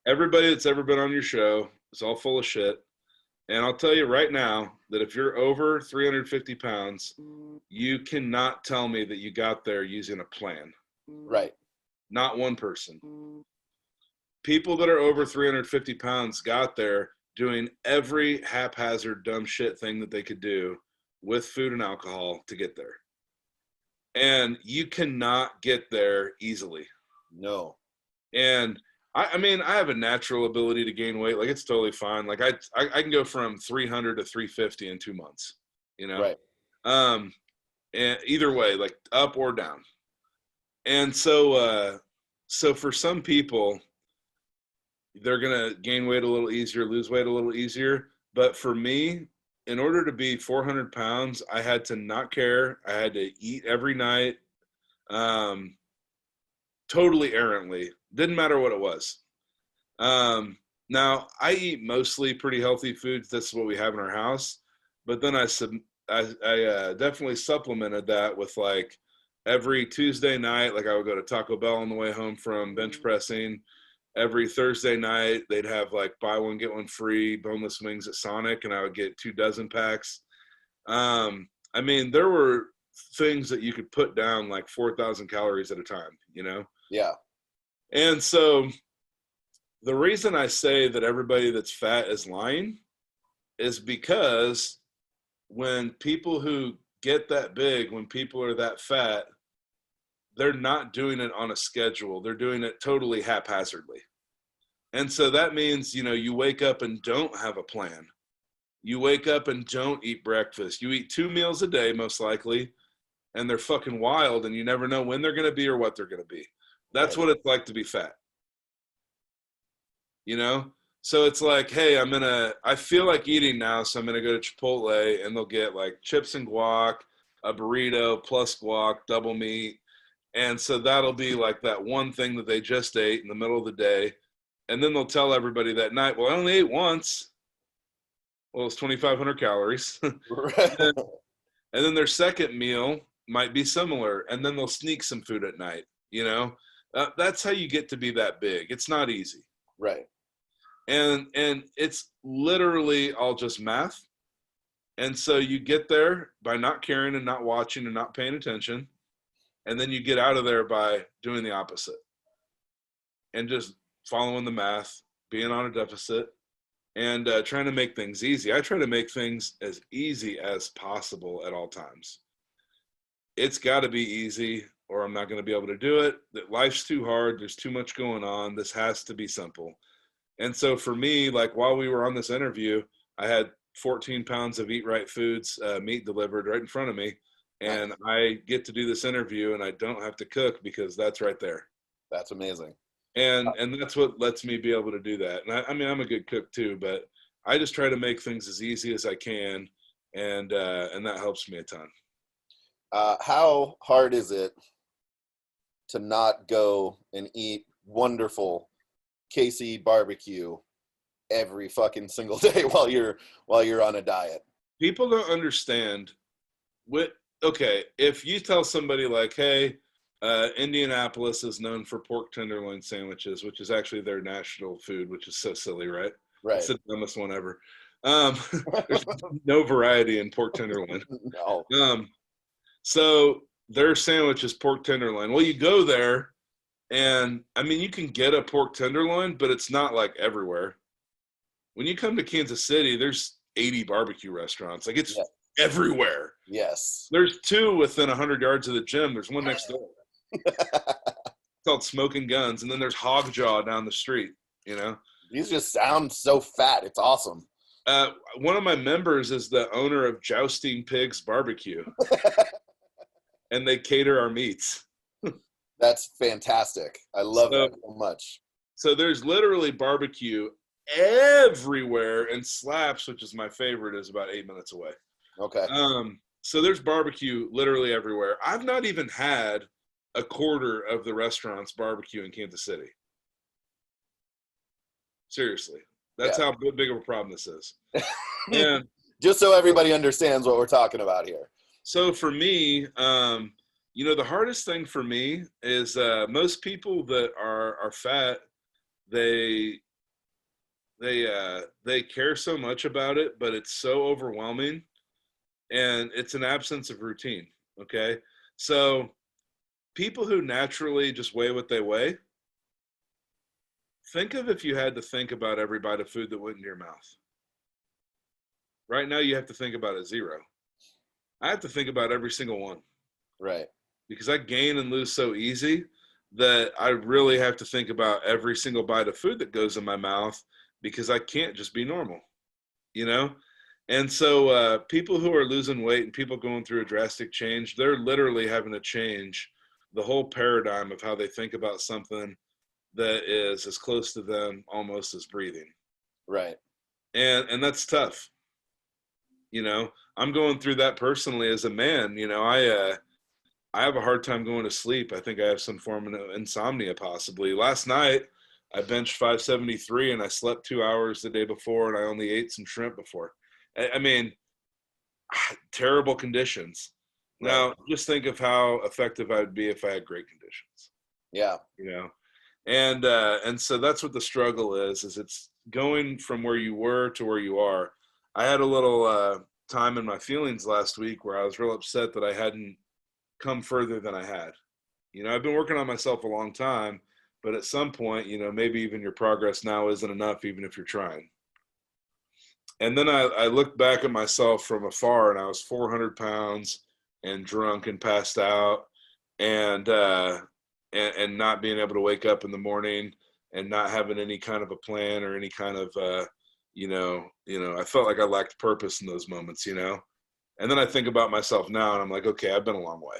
Everybody that's ever been on your show is all full of shit. And I'll tell you right now that if you're over 350 pounds, you cannot tell me that you got there using a plan. Right. Not one person. People that are over 350 pounds got there doing every haphazard dumb shit thing that they could do with food and alcohol to get there. And you cannot get there easily. No. And I mean, I have a natural ability to gain weight. Like, it's totally fine. Like, I can go from 300 to 350 in 2 months, you know? Right. and either way, like up or down. And so for some people, they're gonna gain weight a little easier, lose weight a little easier. But for me, in order to be 400 pounds, I had to not care. I had to eat every night, totally errantly. Didn't matter what it was. Now I eat mostly pretty healthy foods. That's what we have in our house. But then I definitely supplemented that with like every Tuesday night, like I would go to Taco Bell on the way home from bench pressing. Every Thursday night, they'd have like buy one, get one free boneless wings at Sonic, and I would get 2 dozen packs. I mean, there were things that you could put down like 4,000 calories at a time, you know? Yeah. And so the reason I say that everybody that's fat is lying is because when people who get that big, when people are that fat, they're not doing it on a schedule. They're doing it totally haphazardly. And so that means, you know, you wake up and don't have a plan. You wake up and don't eat breakfast. You eat 2 meals a day, most likely, and they're fucking wild, and you never know when they're going to be or what they're going to be. That's what it's like to be fat. You know? So it's like, hey, I feel like eating now, so I'm going to go to Chipotle, and they'll get like chips and guac, a burrito plus guac, double meat. And so that'll be like that one thing that they just ate in the middle of the day. And then they'll tell everybody that night, well, I only ate once. Well, it's 2,500 calories. Right. And then their second meal might be similar. And then they'll sneak some food at night, you know? That's how you get to be that big. It's not easy. Right. And it's literally all just math. And so you get there by not caring and not watching and not paying attention. And then you get out of there by doing the opposite and just following the math, being on a deficit, and trying to make things easy. I try to make things as easy as possible at all times. It's got to be easy or I'm not going to be able to do it. Life's too hard. There's too much going on. This has to be simple. And so for me, like while we were on this interview, I had 14 pounds of Eat Right Foods meat delivered right in front of me. And I get to do this interview and I don't have to cook because that's right there. That's amazing. And that's what lets me be able to do that. And I mean, I'm a good cook too, but I just try to make things as easy as I can. And that helps me a ton. How hard is it to not go and eat wonderful KC barbecue every fucking single day while you're on a diet? People don't understand okay, if you tell somebody like, hey, Indianapolis is known for pork tenderloin sandwiches, which is actually their national food, which is so silly, right? Right. It's the dumbest one ever. There's no variety in pork tenderloin. No. So their sandwich is pork tenderloin. Well, you go there, and I mean, you can get a pork tenderloin, but it's not like everywhere. When you come to Kansas City, there's 80 barbecue restaurants. Like it's everywhere. Yes. There's 2 within 100 yards of the gym. There's one next door. It's called Smoking Guns. And then there's Hog Jaw down the street, you know? These just sound so fat. It's awesome. One of my members is the owner of Jousting Pigs Barbecue. And they cater our meats. That's fantastic. I love that so much. So there's literally barbecue everywhere, and Slaps, which is my favorite, is about 8 minutes away. Okay. So there's barbecue literally everywhere. I've not even had a quarter of the restaurants barbecue in Kansas City. Seriously. That's how big of a problem this is. And just so everybody understands what we're talking about here. So for me, you know, the hardest thing for me is most people that are fat, they care so much about it, but it's so overwhelming. And it's an absence of routine, okay? So people who naturally just weigh what they weigh, think of if you had to think about every bite of food that went in your mouth. Right now you have to think about it 0. I have to think about every single one. Right. Because I gain and lose so easy that I really have to think about every single bite of food that goes in my mouth because I can't just be normal, you know? And so people who are losing weight and people going through a drastic change, they're literally having to change the whole paradigm of how they think about something that is as close to them almost as breathing. Right. And that's tough. I'm going through that personally as a man. I have a hard time going to sleep. I think I have some form of insomnia possibly. Last night I benched 573 and I slept 2 hours the day before, and I only ate some shrimp before. I mean, terrible conditions. Right. Now, just think of how effective I would be if I had great conditions. Yeah. And so that's what the struggle is it's going from where you were to where you are. I had a little time in my feelings last week where I was real upset that I hadn't come further than I had. I've been working on myself a long time, but at some point, maybe even your progress now isn't enough, even if you're trying. And then I looked back at myself from afar, and I was 400 pounds and drunk and passed out, and not being able to wake up in the morning and not having any kind of a plan or any kind of, I felt like I lacked purpose in those moments, And then I think about myself now, and I'm like, okay, I've been a long way.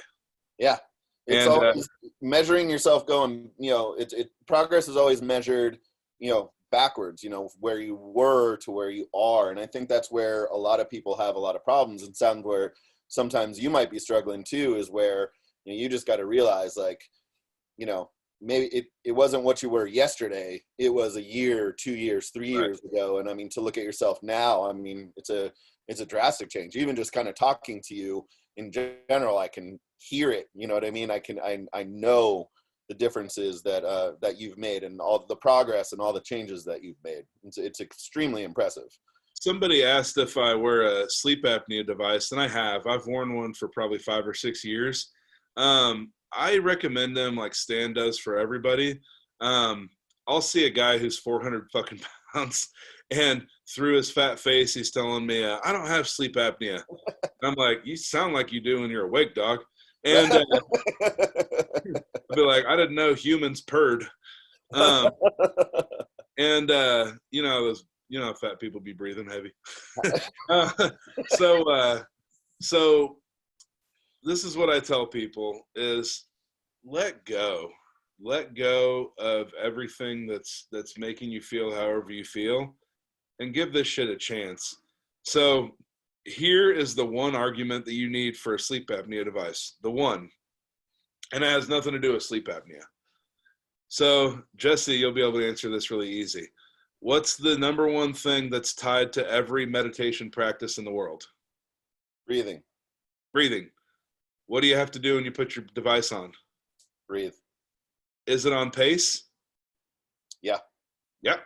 Yeah. It's always measuring yourself going, progress is always measured, backwards, where you were to where you are. And I think that's where a lot of people have a lot of problems, and sound where sometimes you might be struggling too, is where you just got to realize, like, maybe it wasn't what you were yesterday. It was a year, 2 years, 3 years ago. And I mean, to look at yourself now, I mean, it's a drastic change. Even just kind of talking to you in general, I can hear it. You know what I mean? I know the differences that you've made, and all the progress and all the changes that you've made. It's extremely impressive. Somebody asked if I wear a sleep apnea device, and I have. I've worn one for probably 5 or 6 years. I recommend them like Stan does for everybody. I'll see a guy who's 400 fucking pounds, and through his fat face, he's telling me, I don't have sleep apnea. I'm like, you sound like you do when you're awake, dog. And I'll be like, I didn't know humans purred. Fat people be breathing heavy. So this is what I tell people is let go of everything that's making you feel however you feel, and give this shit a chance. So here is the one argument that you need for a sleep apnea device. The one. And it has nothing to do with sleep apnea. So, Jesse, you'll be able to answer this really easy. What's the number one thing that's tied to every meditation practice in the world? Breathing. What do you have to do when you put your device on? Breathe. Is it on pace? Yeah. Yep.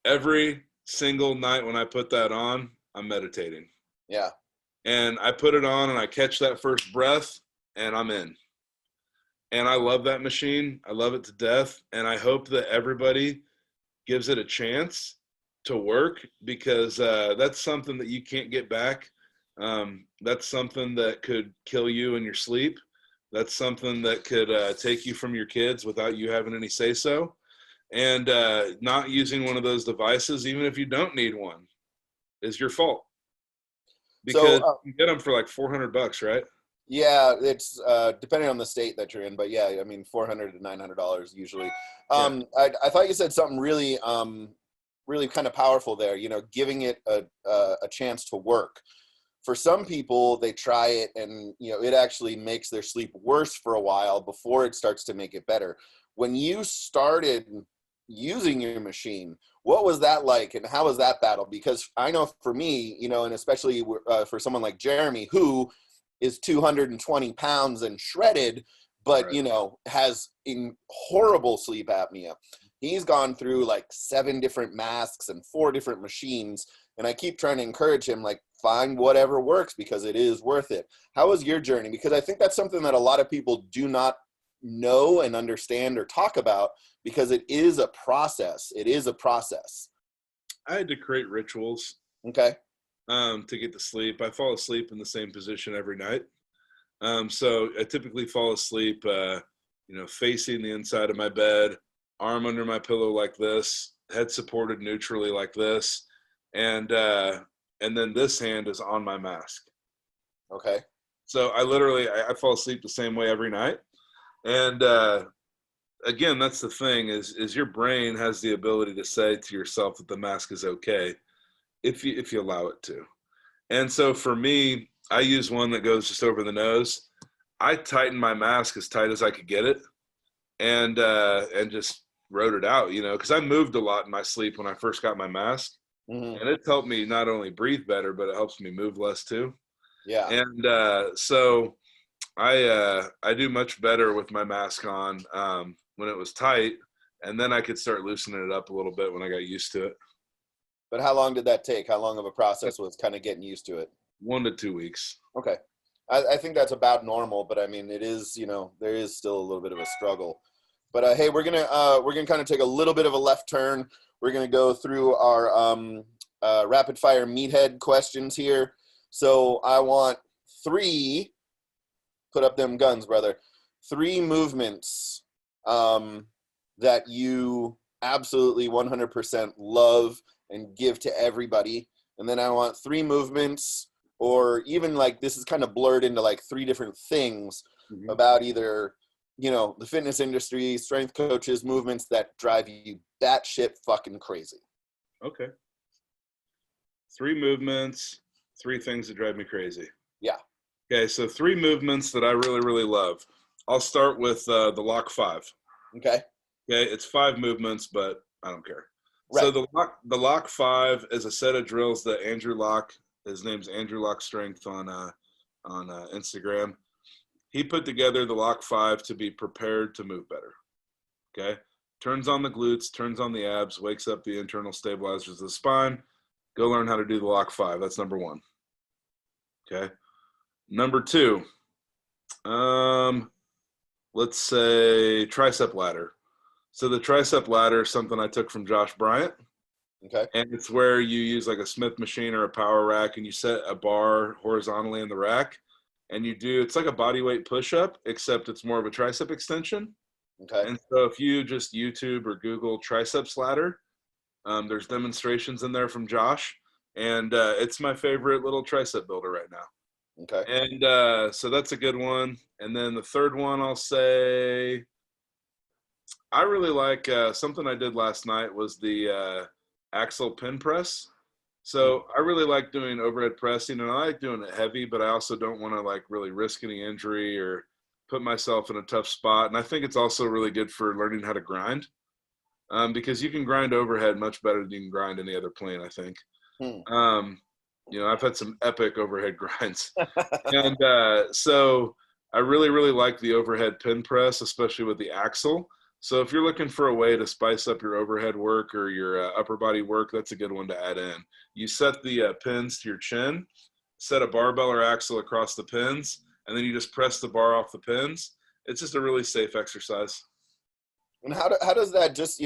Every single night when I put that on, I'm meditating. Yeah. And I put it on and I catch that first breath and I'm in. And I love that machine. I love it to death. And I hope that everybody gives it a chance to work, because that's something that you can't get back. That's something that could kill you in your sleep. That's something that could take you from your kids without you having any say-so. And not using one of those devices, even if you don't need one, is your fault. Because you get them for like $400, right? Yeah, it's depending on the state that you're in, but yeah, I mean, $400 to $900 usually. I thought you said something really, really kind of powerful there. Giving it a chance to work. For some people, they try it and it actually makes their sleep worse for a while before it starts to make it better. When you started using your machine, what was that like, and how was that battle? Because I know for me, and especially for someone like Jeremy, who is 220 pounds and shredded, but has horrible sleep apnea. He's gone through like 7 different masks and 4 different machines, and I keep trying to encourage him, like, find whatever works, because it is worth it. How was your journey? Because I think that's something that a lot of people do not know and understand or talk about, because it is a process. I had to create rituals. Okay. To get to sleep. I fall asleep in the same position every night. So I typically fall asleep, facing the inside of my bed, arm under my pillow like this, head supported neutrally like this. And and then this hand is on my mask. Okay. So I fall asleep the same way every night. And again, that's the thing is your brain has the ability to say to yourself that the mask is okay if you allow it to. And so for me, I use one that goes just over the nose. I tightened my mask as tight as I could get it, and just rode it out, because I moved a lot in my sleep when I first got my mask, and it's helped me not only breathe better, but it helps me move less too. Yeah. And so I do much better with my mask on when it was tight, and then I could start loosening it up a little bit when I got used to it. But how long did that take? How long of a process was kind of getting used to it? 1 to 2 weeks. Okay. I think that's about normal, but I mean, it is, there is still a little bit of a struggle. But hey, we're gonna kind of take a little bit of a left turn. We're gonna go through our rapid fire meathead questions here. So I want 3. Put up them guns, brother. 3 movements that you absolutely 100% love and give to everybody. And then I want 3 movements, or even like this is kind of blurred into like 3 different things about either, the fitness industry, strength coaches, movements that drive you batshit fucking crazy. Okay. 3 movements, 3 things that drive me crazy. Yeah. Okay, so 3 movements that I really, really love. I'll start with the lock 5. Okay. Okay, it's 5 movements, but I don't care. Right. So the lock 5 is a set of drills that Andrew Locke, his name's Andrew Locke Strength on Instagram. He put together the lock 5 to be prepared to move better. Okay, turns on the glutes, turns on the abs, wakes up the internal stabilizers of the spine. Go learn how to do the lock 5. That's number 1. Okay. Number 2, let's say tricep ladder. So the tricep ladder is something I took from Josh Bryant. Okay. And it's where you use like a Smith machine or a power rack, and you set a bar horizontally in the rack, and it's like a body weight push-up, except it's more of a tricep extension. Okay. And so if you just YouTube or Google triceps ladder, there's demonstrations in there from Josh, and it's my favorite little tricep builder right now. Okay. And so that's a good one. And then the third one, I'll say, I really like something I did last night was the axle pin press. So I really like doing overhead pressing, and I like doing it heavy, but I also don't want to like really risk any injury or put myself in a tough spot. And I think it's also really good for learning how to grind, because you can grind overhead much better than you can grind any other plane, I think. I've had some epic overhead grinds. And so I really, really like the overhead pin press, especially with the axle. So if you're looking for a way to spice up your overhead work or your upper body work, that's a good one to add in. You set the pins to your chin, set a barbell or axle across the pins, and then you just press the bar off the pins. It's just a really safe exercise. And how does that, just,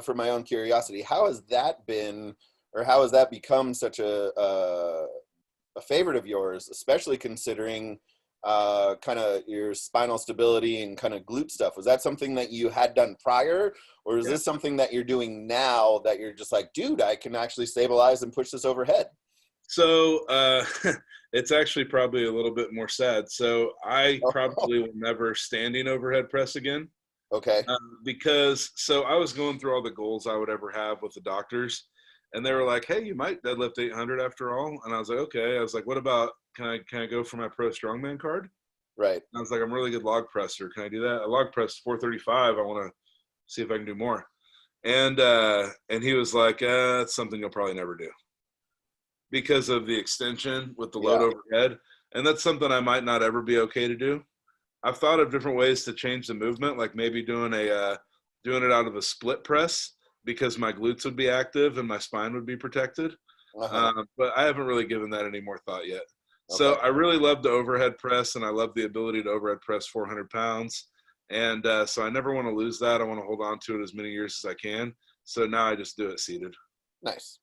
for my own curiosity, how has that been, or how has that become such a favorite of yours, especially considering kind of your spinal stability and kind of glute stuff? Was that something that you had done prior, or is this something that you're doing now that you're just like, dude, I can actually stabilize and push this overhead? So it's actually probably a little bit more sad. So I probably will never standing overhead press again. Okay. Because I was going through all the goals I would ever have with the doctors, and they were like, hey, you might deadlift 800 after all. And I was like, okay. I was like, what about, can I go for my pro strongman card? Right. And I was like, I'm a really good log presser. Can I do that? I log press 435. I want to see if I can do more. And he was like, it's something you'll probably never do because of the extension with the load overhead. And that's something I might not ever be okay to do. I've thought of different ways to change the movement, like maybe doing it out of a split press, because my glutes would be active and my spine would be protected. But I haven't really given that any more thought yet. Okay. So I really love the overhead press, and I love the ability to overhead press 400 pounds. And so I never want to lose that. I want to hold on to it as many years as I can. So now I just do it seated. Nice.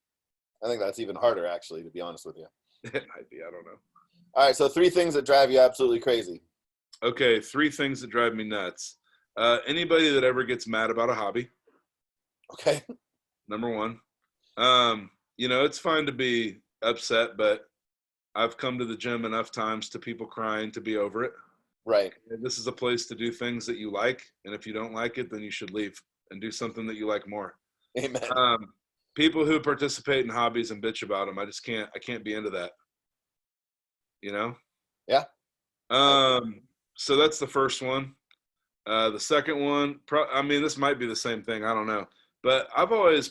I think that's even harder, actually, to be honest with you. It might be. I don't know. All right. So 3 things that drive you absolutely crazy. Okay. 3 things that drive me nuts. Anybody that ever gets mad about a hobby. Okay. Number 1. It's fine to be upset, but I've come to the gym enough times to people crying to be over it. Right. And this is a place to do things that you like, and if you don't like it, then you should leave and do something that you like more. Amen. People who participate in hobbies and bitch about them, I can't be into that. You know? Yeah. So that's the first one. The second one, I mean, this might be the same thing. I don't know. But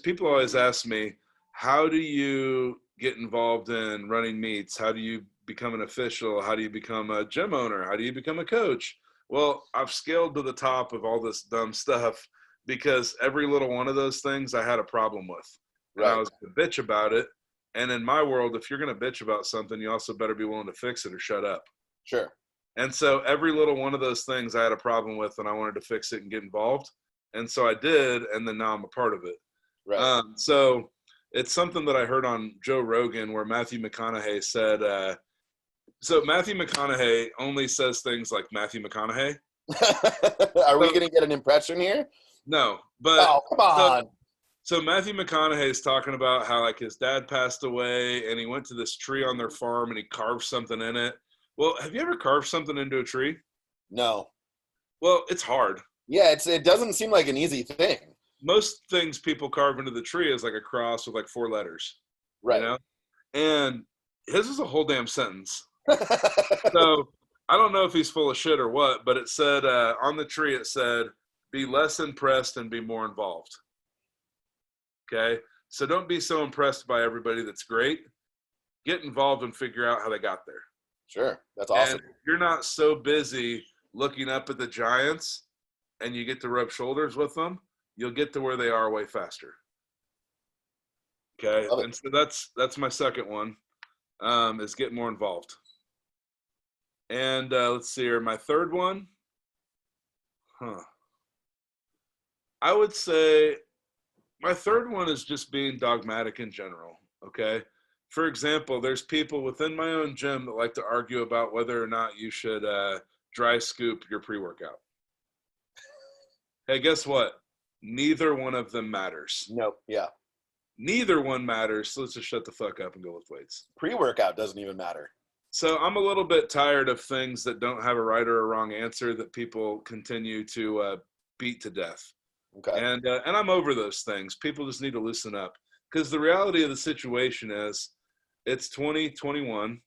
people always ask me, how do you get involved in running meets? How do you become an official? How do you become a gym owner? How do you become a coach? Well, I've scaled to the top of all this dumb stuff because every little one of those things I had a problem with. And I was a bitch about it. And in my world, if you're going to bitch about something, you also better be willing to fix it or shut up. Sure. And so every little one of those things I had a problem with, and I wanted to fix it and get involved. And so I did, and then now I'm a part of it. Right. So it's something that I heard on Joe Rogan where Matthew McConaughey said, so Matthew McConaughey only says things like Matthew McConaughey. Are we going to get an impression here? No, but oh, come on. So Matthew McConaughey is talking about how like his dad passed away and he went to this tree on their farm and he carved something in it. Well, have you ever carved something into a tree? No. Well, it's hard. Yeah, it doesn't seem like an easy thing. Most things people carve into the tree is like a cross with like 4 letters. Right. You know? And his is a whole damn sentence. So I don't know if he's full of shit or what, but it said on the tree, it said, be less impressed and be more involved. Okay. So don't be so impressed by everybody that's great. Get involved and figure out how they got there. Sure. That's awesome. And if you're not so busy looking up at the giants and you get to rub shoulders with them, you'll get to where they are way faster. Okay. And so that's my second one, is get more involved. And let's see here. My third one, I would say my third one is just being dogmatic in general. Okay. For example, there's people within my own gym that like to argue about whether or not you should dry scoop your pre-workout. Hey, guess what? Neither one of them matters. Nope. Yeah. Neither one matters. So let's just shut the fuck up and go with weights. Pre-workout doesn't even matter. So I'm a little bit tired of things that don't have a right or a wrong answer that people continue to beat to death. Okay. And I'm over those things. People just need to loosen up because the reality of the situation is it's 2021.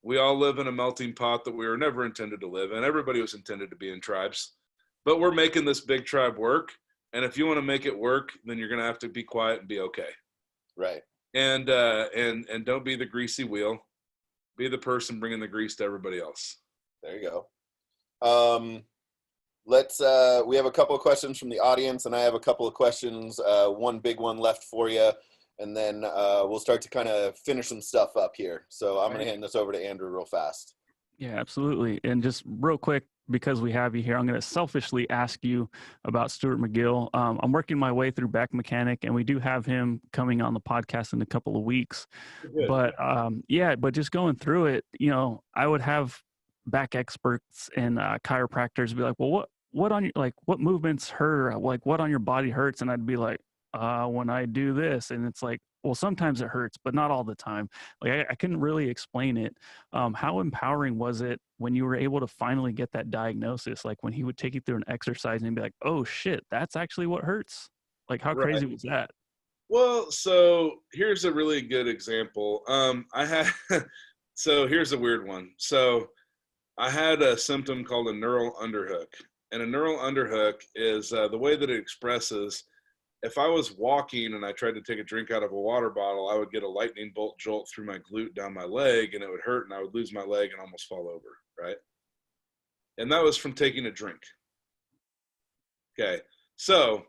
We all live in a melting pot that we were never intended to live in. Everybody was intended to be in tribes, but we're making this big tribe work. And if you want to make it work, then you're going to have to be quiet and be okay. Right. And don't be the greasy wheel. Be the person bringing the grease to everybody else. There you go. We have a couple of questions from the audience, and I have a couple of questions, one big one left for you, and then we'll start to kind of finish some stuff up here. So I'm going to hand this over to Andrew real fast. Yeah, absolutely. And just real quick, because we have you here, I'm going to selfishly ask you about Stuart McGill. I'm working my way through Back Mechanic, and we do have him coming on the podcast in a couple of weeks. Good. But but just going through it, I would have back experts and chiropractors be like, well, what movements hurt? Like what on your body hurts? And I'd be like, when I do this. And it's like, well, sometimes it hurts, but not all the time. Like I couldn't really explain it. How empowering was it when you were able to finally get that diagnosis? Like when he would take you through an exercise and be like, oh shit, that's actually what hurts. Like how crazy was that? Well, so here's a really good example. So here's a weird one. So I had a symptom called a neural underhook. And a neural underhook is the way that it expresses. If I was walking and I tried to take a drink out of a water bottle, I would get a lightning bolt jolt through my glute down my leg, and it would hurt, and I would lose my leg and almost fall over, right? And that was from taking a drink. Okay, so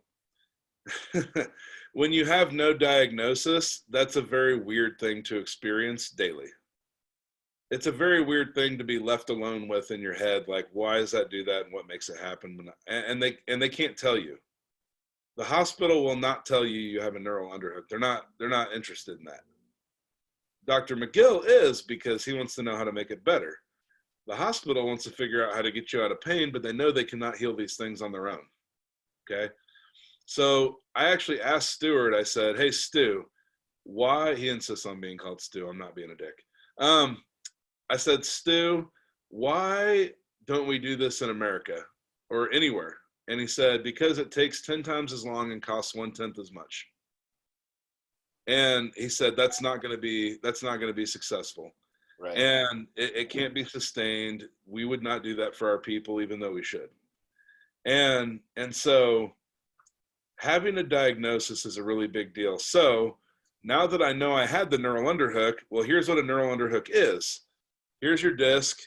when you have no diagnosis, that's a very weird thing to experience daily. It's a very weird thing to be left alone with in your head, like, why does that do that and what makes it happen? And they can't tell you. The hospital will not tell you you have a neural underhook. They're not interested in that. Dr. McGill is, because he wants to know how to make it better. The hospital wants to figure out how to get you out of pain, but they know they cannot heal these things on their own. Okay. So I actually asked Stuart, I said, hey, Stu, why, he insists on being called Stu. I'm not being a dick. I said, Stu, why don't we do this in America or anywhere? And he said, because it takes 10 times as long and costs 1/10 as much. And he said, that's not going to be successful. Right. And it can't be sustained. We would not do that for our people, even though we should. And so having a diagnosis is a really big deal. So now that I know I had the neural underhook, well, here's what a neural underhook is. Here's your disc.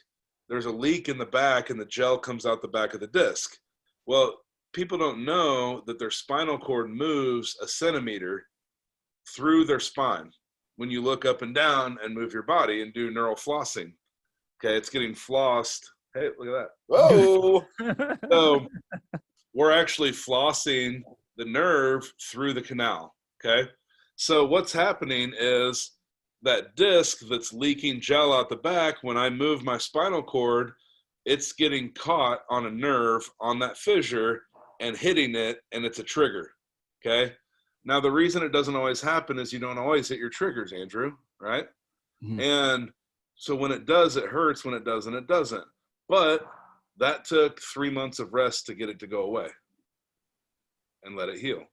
There's a leak in the back and the gel comes out the back of the disc. Well, people don't know that their spinal cord moves a centimeter through their spine when you look up and down and move your body and do neural flossing. Okay, it's getting flossed. Hey, look at that. Whoa. So we're actually flossing the nerve through the canal. Okay, so what's happening is that disc that's leaking gel out the back, when I move my spinal cord, it's getting caught on a nerve on that fissure and hitting it, and it's a trigger. Okay, now the reason it doesn't always happen is you don't always hit your triggers, Andrew, right? Mhm. And so when it does, it hurts. When it doesn't, it doesn't. But that took 3 months of rest to get it to go away and let it heal.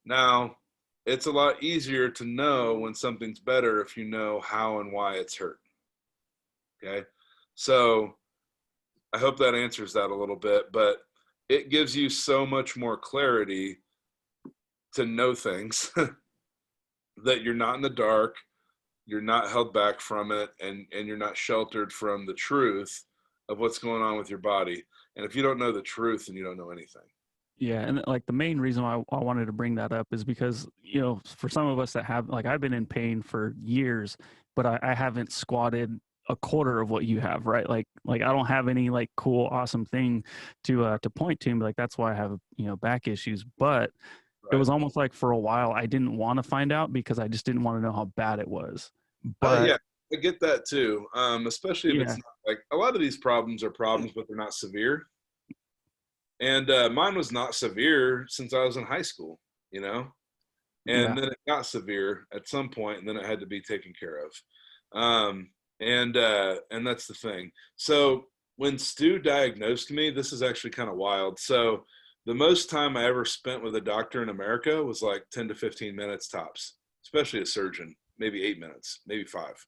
Now, it's a lot easier to know when something's better if you know how and why it's hurt. Okay, so I hope that answers that a little bit, but it gives you so much more clarity to know things that you're not in the dark, you're not held back from it, and you're not sheltered from the truth of what's going on with your body. And if you don't know the truth, then you don't know anything. Yeah, and like the main reason why I wanted to bring that up is because, you know, for some of us that have, like, I've been in pain for years, but I haven't squatted a quarter of what you have, right? Like I don't have any like cool, awesome thing to point to, and be like, that's why I have, you know, back issues. But it was almost like for a while I didn't want to find out because I just didn't want to know how bad it was. But yeah, I get that too. Especially if Yeah. it's not, like, a lot of these problems are problems, but they're not severe. And mine was not severe since I was in high school, you know, and Yeah. then it got severe at some point, and then it had to be taken care of. And that's the thing. So when Stu diagnosed me, this is actually kind of wild. So the most time I ever spent with a doctor in America was like 10 to 15 minutes tops, especially a surgeon, maybe 8 minutes, maybe 5.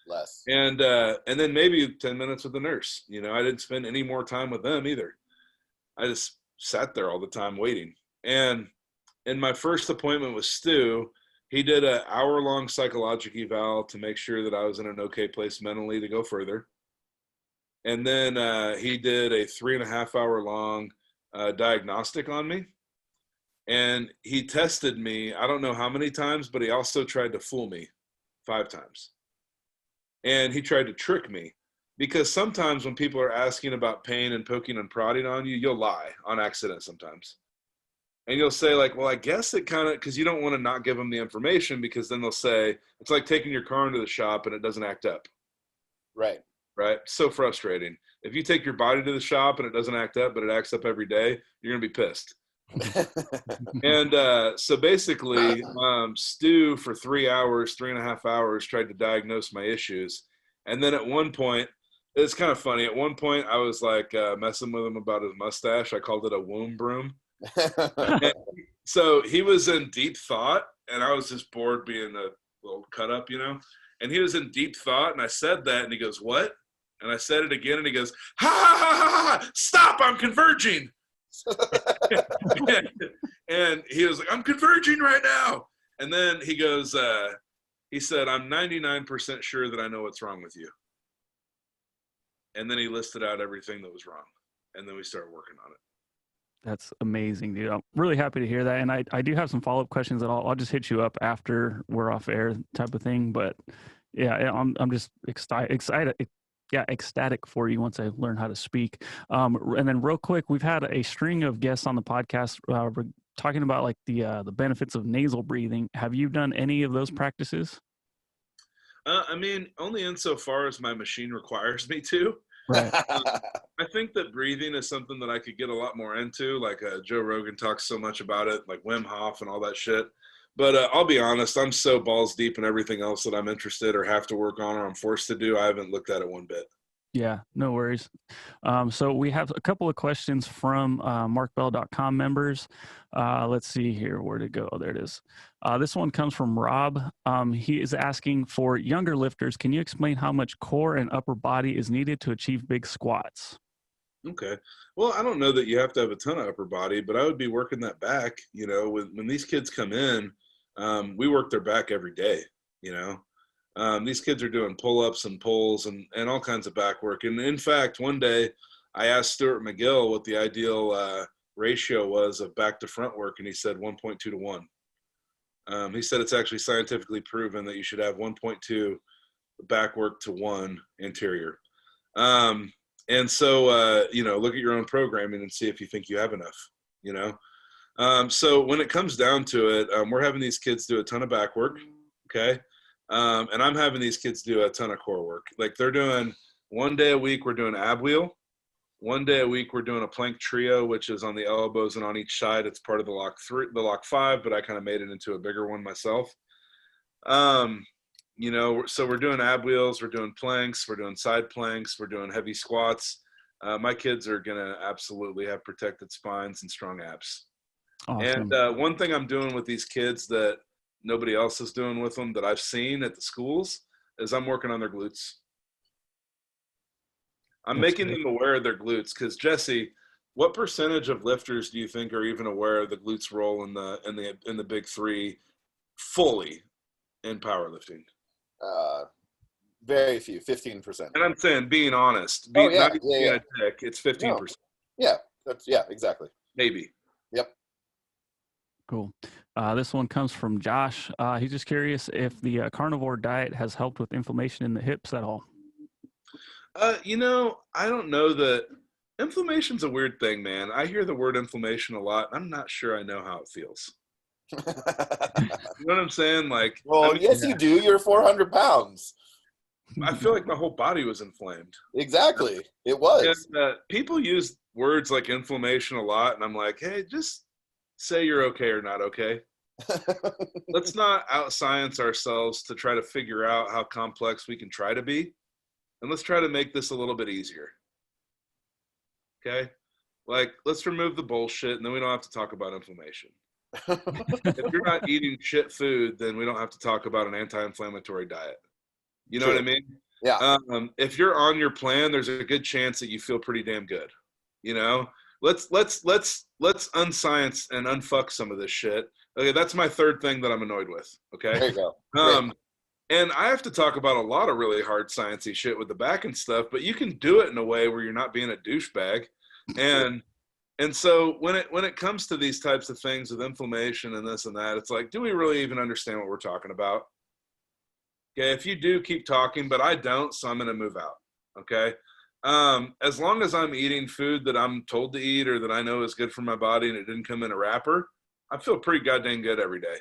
Less. And then maybe 10 minutes with the nurse. You know, I didn't spend any more time with them either. I just sat there all the time waiting. And in my first appointment with Stu, he did an hour-long psychologic eval to make sure that I was in an okay place mentally to go further. And then he did a 3.5-hour-long diagnostic on me. And he tested me, I don't know how many times, but he also tried to fool me 5 times. And he tried to trick me. Because sometimes when people are asking about pain and poking and prodding on you, you'll lie on accident sometimes. And you'll say, like, well, I guess it kind of, because you don't want to not give them the information, because then they'll say, it's like taking your car into the shop and it doesn't act up. Right. Right? So frustrating. If you take your body to the shop and it doesn't act up, but it acts up every day, you're going to be pissed. And so basically, Stu for 3 hours, 3.5 hours, tried to diagnose my issues. And then at one point, it's kind of funny. At one point, I was like messing with him about his mustache. I called it a womb broom. And so he was in deep thought, and I was just bored being a little cut up, you know. And he was in deep thought, and I said that, and he goes, "What?" And I said it again, and he goes, "Ha ha ha ha ha! Stop! I'm converging." And he was like, "I'm converging right now." And then he goes, he said, "I'm 99% sure that I know what's wrong with you." And then he listed out everything that was wrong. And then we started working on it. That's amazing, dude. I'm really happy to hear that. And I do have some follow-up questions that I'll just hit you up after we're off air type of thing. But yeah, I'm just excited. Yeah, ecstatic for you once I learn how to speak. And then real quick, we've had a string of guests on the podcast talking about like the benefits of nasal breathing. Have you done any of those practices? I mean, only insofar as my machine requires me to. Right. I think that breathing is something that I could get a lot more into. Like Joe Rogan talks so much about it, like Wim Hof and all that shit. But I'll be honest, I'm so balls deep in everything else that I'm interested or have to work on or I'm forced to do. I haven't looked at it one bit. Yeah, no worries. So we have a couple of questions from markbell.com members. Let's see here, where to go? There it is. This one comes from Rob. He is asking, for younger lifters, can you explain how much core and upper body is needed to achieve big squats? Okay. Well, I don't know that you have to have a ton of upper body, but I would be working that back. You know, when these kids come in, we work their back every day, you know. These kids are doing pull-ups and pulls and all kinds of back work. And in fact, one day I asked Stuart McGill what the ideal ratio was of back to front work, and he said 1.2 to 1. He said it's actually scientifically proven that you should have 1.2 back work to 1 anterior. And so, you know, look at your own programming and see if you think you have enough, you know. So when it comes down to it, we're having these kids do a ton of back work, okay? And I'm having these kids do a ton of core work. Like they're doing 1 day a week, we're doing ab wheel. 1 day a week, we're doing a plank trio, which is on the elbows and on each side. It's part of the lock 5, but I kind of made it into a bigger one myself. You know, so we're doing ab wheels, we're doing planks, we're doing side planks, we're doing heavy squats. My kids are going to absolutely have protected spines and strong abs. Awesome. And one thing I'm doing with these kids that nobody else is doing with them that I've seen at the schools is I'm working on their glutes. I'm That's making great. them aware of their glutes, because Jesse, what percentage of lifters do you think are even aware of the glutes role in the big three fully in powerlifting? Very few, 15%. And I'm saying, being honest, Oh, yeah, not even yeah, being yeah. a dick, it's 15%, Yeah, exactly. maybe. Yep. Cool. This one comes from Josh. He's just curious if the carnivore diet has helped with inflammation in the hips at all. You know, I don't know that inflammation's a weird thing, man. I hear the word inflammation a lot. I'm not sure I know how it feels. You know what I'm saying? Like, Well, I mean, yes, you do. You're 400 pounds. I feel like my whole body was inflamed. Exactly. It was. And people use words like inflammation a lot, and I'm like, hey, just say you're okay or not okay. Let's not out-science ourselves to try to figure out how complex we can try to be, and let's try to make this a little bit easier. Okay? Like, let's remove the bullshit, and then we don't have to talk about inflammation. If you're not eating shit food, then we don't have to talk about an anti-inflammatory diet. You know True. what I mean? Yeah. If you're on your plan, there's a good chance that you feel pretty damn good. You know, let's unscience and unfuck some of this shit. Okay, that's my third thing that I'm annoyed with. Okay. There you go. And I have to talk about a lot of really hard sciencey shit with the back and stuff, but you can do it in a way where you're not being a douchebag. And so when it comes to these types of things with inflammation and this and that, it's like, do we really even understand what we're talking about? Okay, if you do, keep talking, but I don't, so I'm going to move out. Okay, as long as I'm eating food that I'm told to eat or that I know is good for my body and it didn't come in a wrapper, I feel pretty goddamn good every day.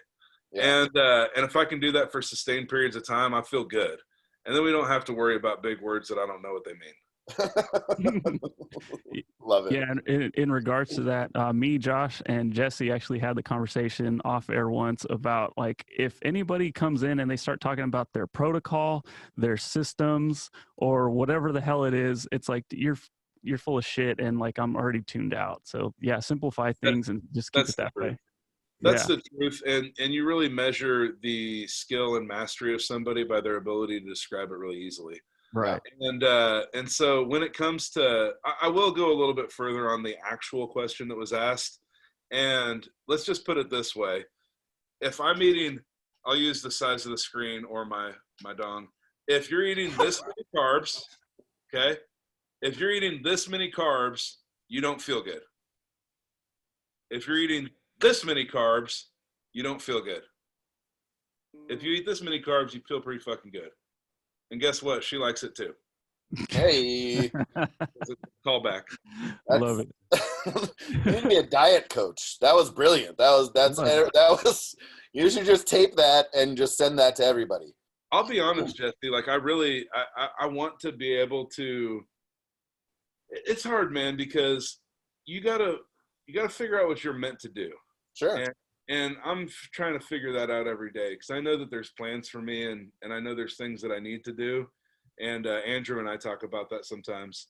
Yeah. And if I can do that for sustained periods of time, I feel good. And then we don't have to worry about big words that I don't know what they mean. Love it. Yeah, and in regards to that, me, Josh, and Jesse actually had the conversation off air once about, like, if anybody comes in and they start talking about their protocol, their systems, or whatever the hell it is, it's like you're full of shit, and like I'm already tuned out. So yeah, simplify things and just keep it that way. That's the truth, and you really measure the skill and mastery of somebody by their ability to describe it really easily. Right. And so when it comes to, I will go a little bit further on the actual question that was asked. And let's just put it this way. If I'm eating, I'll use the size of the screen or my dong. If you're eating this many carbs, okay? If you're eating this many carbs, you don't feel good. If you're eating this many carbs, you don't feel good. If you eat this many carbs, you feel pretty fucking good. And guess what? She likes it too. Hey. Call back. Love it. You need to be a diet coach. That was brilliant. That was. You should just tape that and just send that to everybody. I'll be honest, Jesse. Like, I want to be able to. It's hard, man, because you gotta figure out what you're meant to do. Sure. And I'm trying to figure that out every day, because I know that there's plans for me, and I know there's things that I need to do. And Andrew and I talk about that sometimes.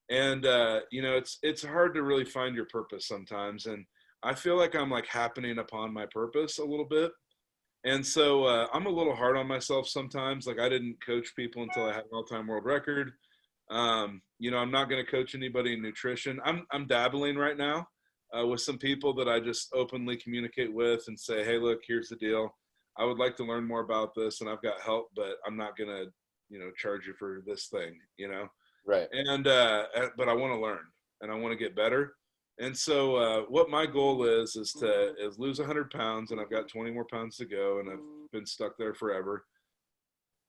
And you know, it's hard to really find your purpose sometimes. And I feel like I'm like happening upon my purpose a little bit. And so I'm a little hard on myself sometimes. Like, I didn't coach people until I had an all-time world record. You know, I'm not going to coach anybody in nutrition. I'm dabbling right now with some people that I just openly communicate with and say, hey, look, here's the deal. I would like to learn more about this, and I've got help, but I'm not going to, you know, charge you for this thing, you know? Right. And but I want to learn, and I want to get better. And so what my goal is to lose 100 pounds, and I've got 20 more pounds to go, and I've been stuck there forever.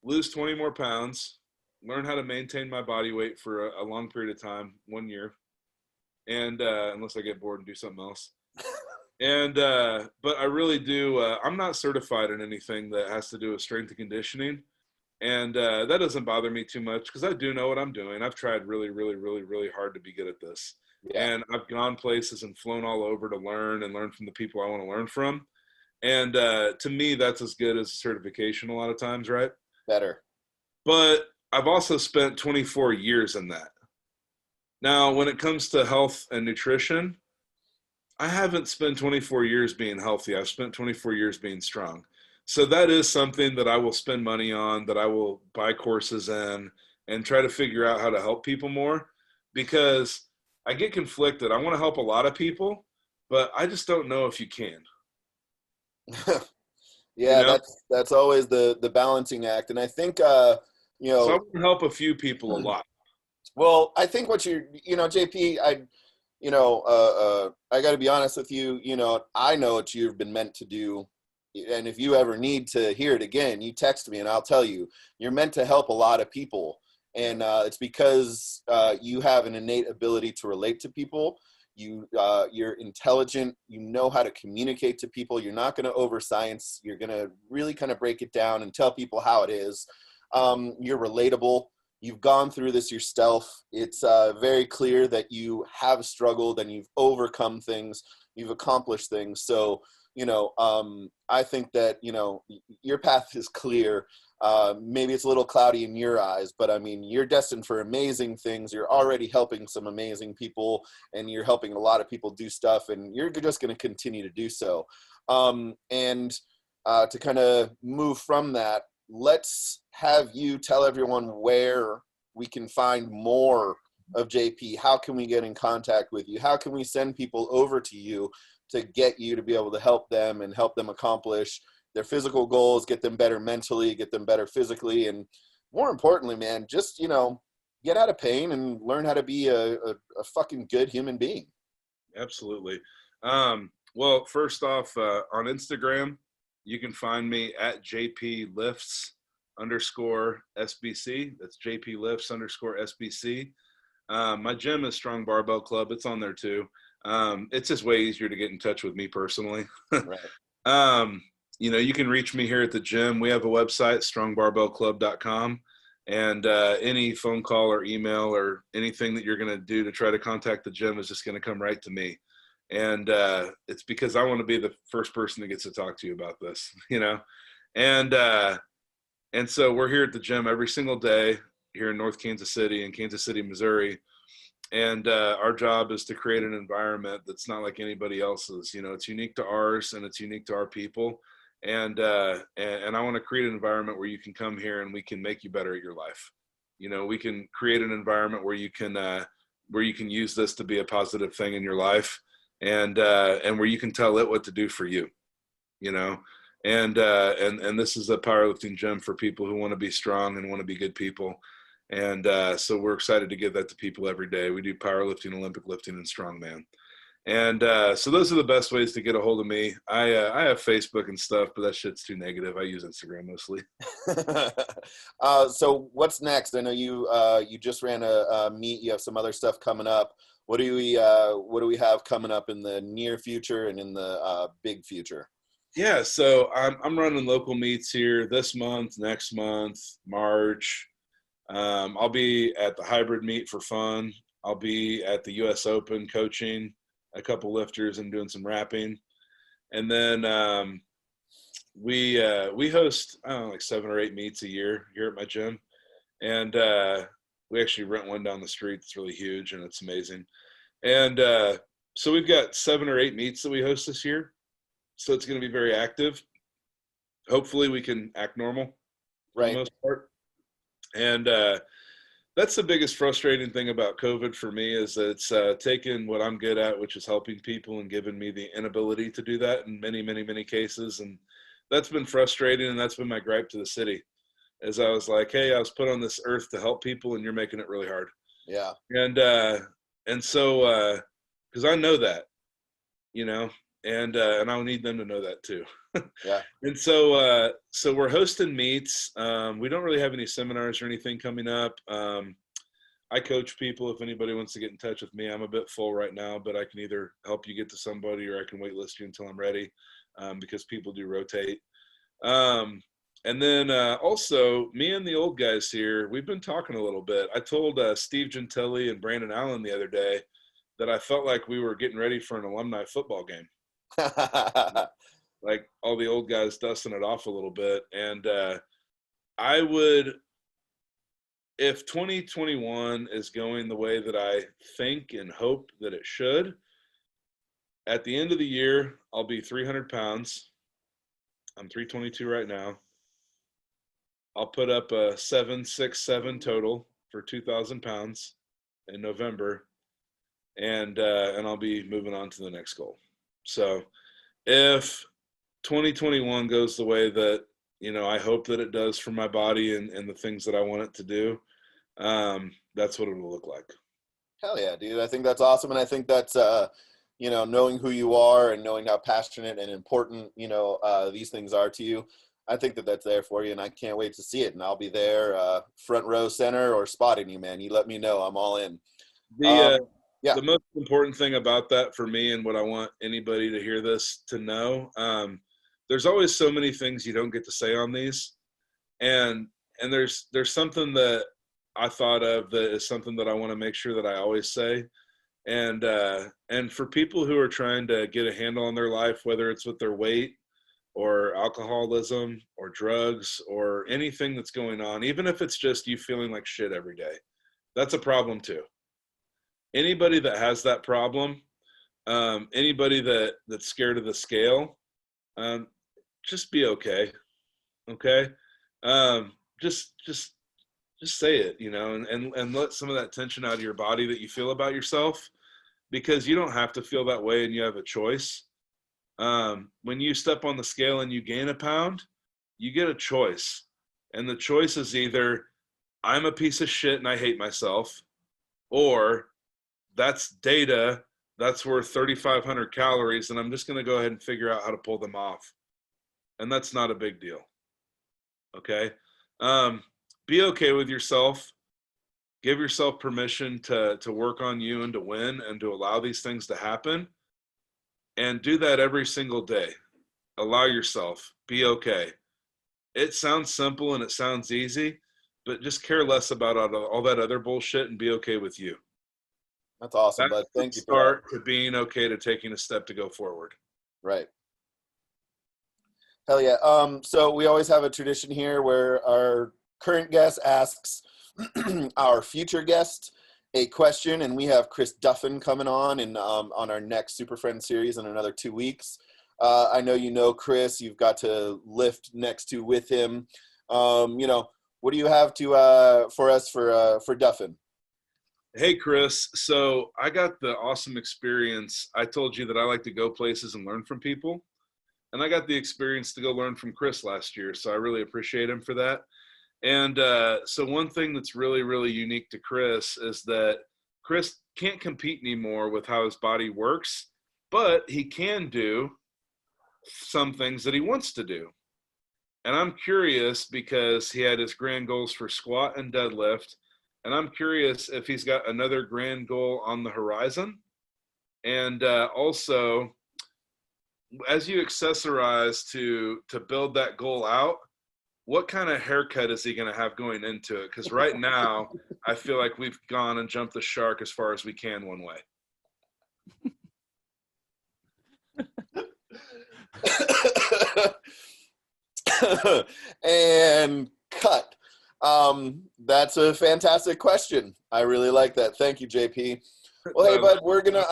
Lose 20 more pounds, learn how to maintain my body weight for a long period of time, 1 year, and unless I get bored and do something else. And but I really do. I'm not certified in anything that has to do with strength and conditioning. And that doesn't bother me too much, because I do know what I'm doing. I've tried really, really, really, really hard to be good at this. Yeah. And I've gone places and flown all over to learn from the people I want to learn from. And to me, that's as good as a certification a lot of times, right? Better. But I've also spent 24 years in that. Now, when it comes to health and nutrition, I haven't spent 24 years being healthy. I've spent 24 years being strong. So that is something that I will spend money on, that I will buy courses in, and try to figure out how to help people more, because I get conflicted. I want to help a lot of people, but I just don't know if you can. Yeah, You know? that's always the balancing act. And I think you know, So I want to help a few people a lot. well, I think what you know, JP, I got to be honest with you, you know, I know what you've been meant to do. And if you ever need to hear it again, you text me and I'll tell you. You're meant to help a lot of people. And it's because you have an innate ability to relate to people. You're intelligent. You know how to communicate to people. You're not going to over science. You're going to really kind of break it down and tell people how it is. You're relatable. You've gone through this yourself. It's very clear that you have struggled and you've overcome things. You've accomplished things. So, you know, I think that, you know, your path is clear. Maybe it's a little cloudy in your eyes, but I mean, you're destined for amazing things. You're already helping some amazing people, and you're helping a lot of people do stuff, and you're just going to continue to do so. And to kind of move from that, let's have you tell everyone where we can find more of JP. How can we get in contact with you? How can we send people over to you to get you to be able to help them and help them accomplish their physical goals, get them better mentally, get them better physically, and more importantly, man, just, you know, get out of pain and learn how to be a fucking good human being. Absolutely. Well, first off, on Instagram, you can find me at JPLifts_SBC. That's JPLifts_SBC. My gym is Strong Barbell Club. It's on there too. It's just way easier to get in touch with me personally. Right. You know, you can reach me here at the gym. We have a website, strongbarbellclub.com. And any phone call or email or anything that you're going to do to try to contact the gym is just going to come right to me. And it's because I want to be the first person that gets to talk to you about this, you know? And so we're here at the gym every single day here in North Kansas City and Kansas City, Missouri. And our job is to create an environment that's not like anybody else's. You know, it's unique to ours and it's unique to our people. And I want to create an environment where you can come here and we can make you better at your life. You know, we can create an environment where you can use this to be a positive thing in your life, and where you can tell it what to do for you. You know, and this is a powerlifting gym for people who want to be strong and want to be good people. And so we're excited to give that to people every day. We do powerlifting, Olympic lifting, and strongman. And so those are the best ways to get a hold of me. I have Facebook and stuff, but that shit's too negative. I use Instagram mostly. So what's next? I know you just ran a meet. You have some other stuff coming up. What do we have coming up in the near future and in the big future? Yeah, so I'm running local meets here this month, next month, March. I'll be at the hybrid meet for fun. I'll be at the US Open coaching a couple lifters and doing some rapping. And then we host, I don't know, like 7 or 8 meets a year here at my gym. And we actually rent one down the street. It's really huge and it's amazing. And so we've got 7 or 8 meets that we host this year. So it's going to be very active. Hopefully we can act normal for the most part. And that's the biggest frustrating thing about COVID for me, is that it's taken what I'm good at, which is helping people, and given me the inability to do that in many, many, many cases. And that's been frustrating, and that's been my gripe to the city, as I was like, hey, I was put on this earth to help people, and you're making it really hard. Yeah. And so, because I know that, you know, and I'll need them to know that too. Yeah. And so, so we're hosting meets. We don't really have any seminars or anything coming up. I coach people. If anybody wants to get in touch with me, I'm a bit full right now, but I can either help you get to somebody, or I can wait list you until I'm ready, because people do rotate. And then also, me and the old guys here, we've been talking a little bit. I told Steve Gentili and Brandon Allen the other day that I felt like we were getting ready for an alumni football game. Like all the old guys dusting it off a little bit. And I would, if 2021 is going the way that I think and hope that it should, at the end of the year, I'll be 300 pounds. I'm 322 right now. I'll put up a 767 total for 2,000 pounds in November, and I'll be moving on to the next goal. So if 2021 goes the way that, you know, I hope that it does for my body and the things that I want it to do, that's what it will look like. Hell yeah, dude. I think that's awesome. And I think that's, you know, knowing who you are and knowing how passionate and important, you know, these things are to you. I think that that's there for you, and I can't wait to see it. And I'll be there, front row center, or spotting you, man. You let me know. I'm all in. The most important thing about that for me, and what I want anybody to hear this to know, there's always so many things you don't get to say on these. And there's something that I thought of that is something that I want to make sure that I always say. And for people who are trying to get a handle on their life, whether it's with their weight or alcoholism or drugs or anything that's going on, even if it's just you feeling like shit every day, that's a problem too. Anybody that has that problem, anybody that's scared of the scale, just be okay. Okay. Just say it, you know, and let some of that tension out of your body that you feel about yourself, because you don't have to feel that way, and you have a choice. When you step on the scale and you gain a pound, you get a choice. And the choice is either I'm a piece of shit and I hate myself, or that's data, that's worth 3,500 calories, and I'm just going to go ahead and figure out how to pull them off. And that's not a big deal. Okay. Be okay with yourself. Give yourself permission to work on you and to win and to allow these things to happen. And do that every single day. Allow yourself. Be okay. It sounds simple and it sounds easy, but just care less about all that other bullshit and be okay with you. That's awesome, bud. Thank you for that. Start to being okay to taking a step to go forward. Right. Hell yeah. So we always have a tradition here where our current guest asks our future guest a question, and we have Chris Duffin coming on on our next Super Friend series in another 2 weeks. I know you know Chris. You've got to lift next to with him. You know, what do you have to for us for Duffin? Hey, Chris. So I got the awesome experience. I told you that I like to go places and learn from people, and I got the experience to go learn from Chris last year. So I really appreciate him for that. And so one thing that's really, really unique to Chris is that Chris can't compete anymore with how his body works, but he can do some things that he wants to do. And I'm curious, because he had his grand goals for squat and deadlift, and I'm curious if he's got another grand goal on the horizon. And also, as you accessorize to build that goal out, what kind of haircut is he going to have going into it? Because right now, I feel like we've gone and jumped the shark as far as we can one way. And cut. That's a fantastic question. I really like that. Thank you, JP. Well, hey, bud, we're gonna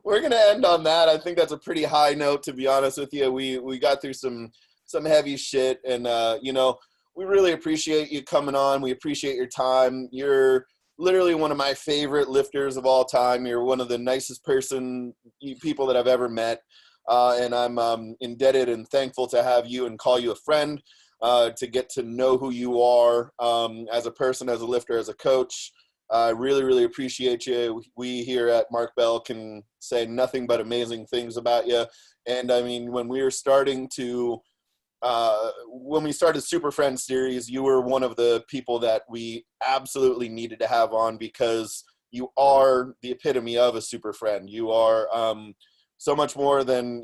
we're gonna end on that. I think that's a pretty high note, to be honest with you. We got through some heavy shit, and we really appreciate you coming on. We appreciate your time. You're literally one of my favorite lifters of all time. You're one of the nicest people that I've ever met. And I'm indebted and thankful to have you and call you a friend, to get to know who you are as a person, as a lifter, as a coach. I really, really appreciate you. We here at Mark Bell can say nothing but amazing things about you. And I mean, when we started Super Friends series, you were one of the people that we absolutely needed to have on, because you are the epitome of a super friend. You are so much more than,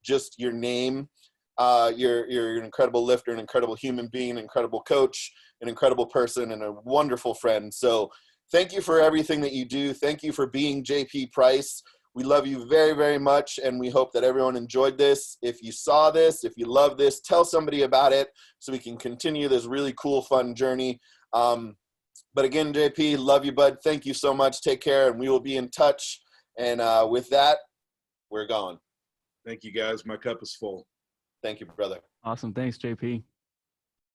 just your name. You're an incredible lifter, an incredible human being, an incredible coach, an incredible person, and a wonderful friend. So thank you for everything that you do. Thank you for being JP Price. We love you very, very much, and we hope that everyone enjoyed this. If you saw this, if you love this, tell somebody about it so we can continue this really cool, fun journey. But again, JP, love you, bud. Thank you so much. Take care, and we will be in touch. And with that, we're gone. Thank you, guys. My cup is full. Thank you, brother. Awesome. Thanks, JP.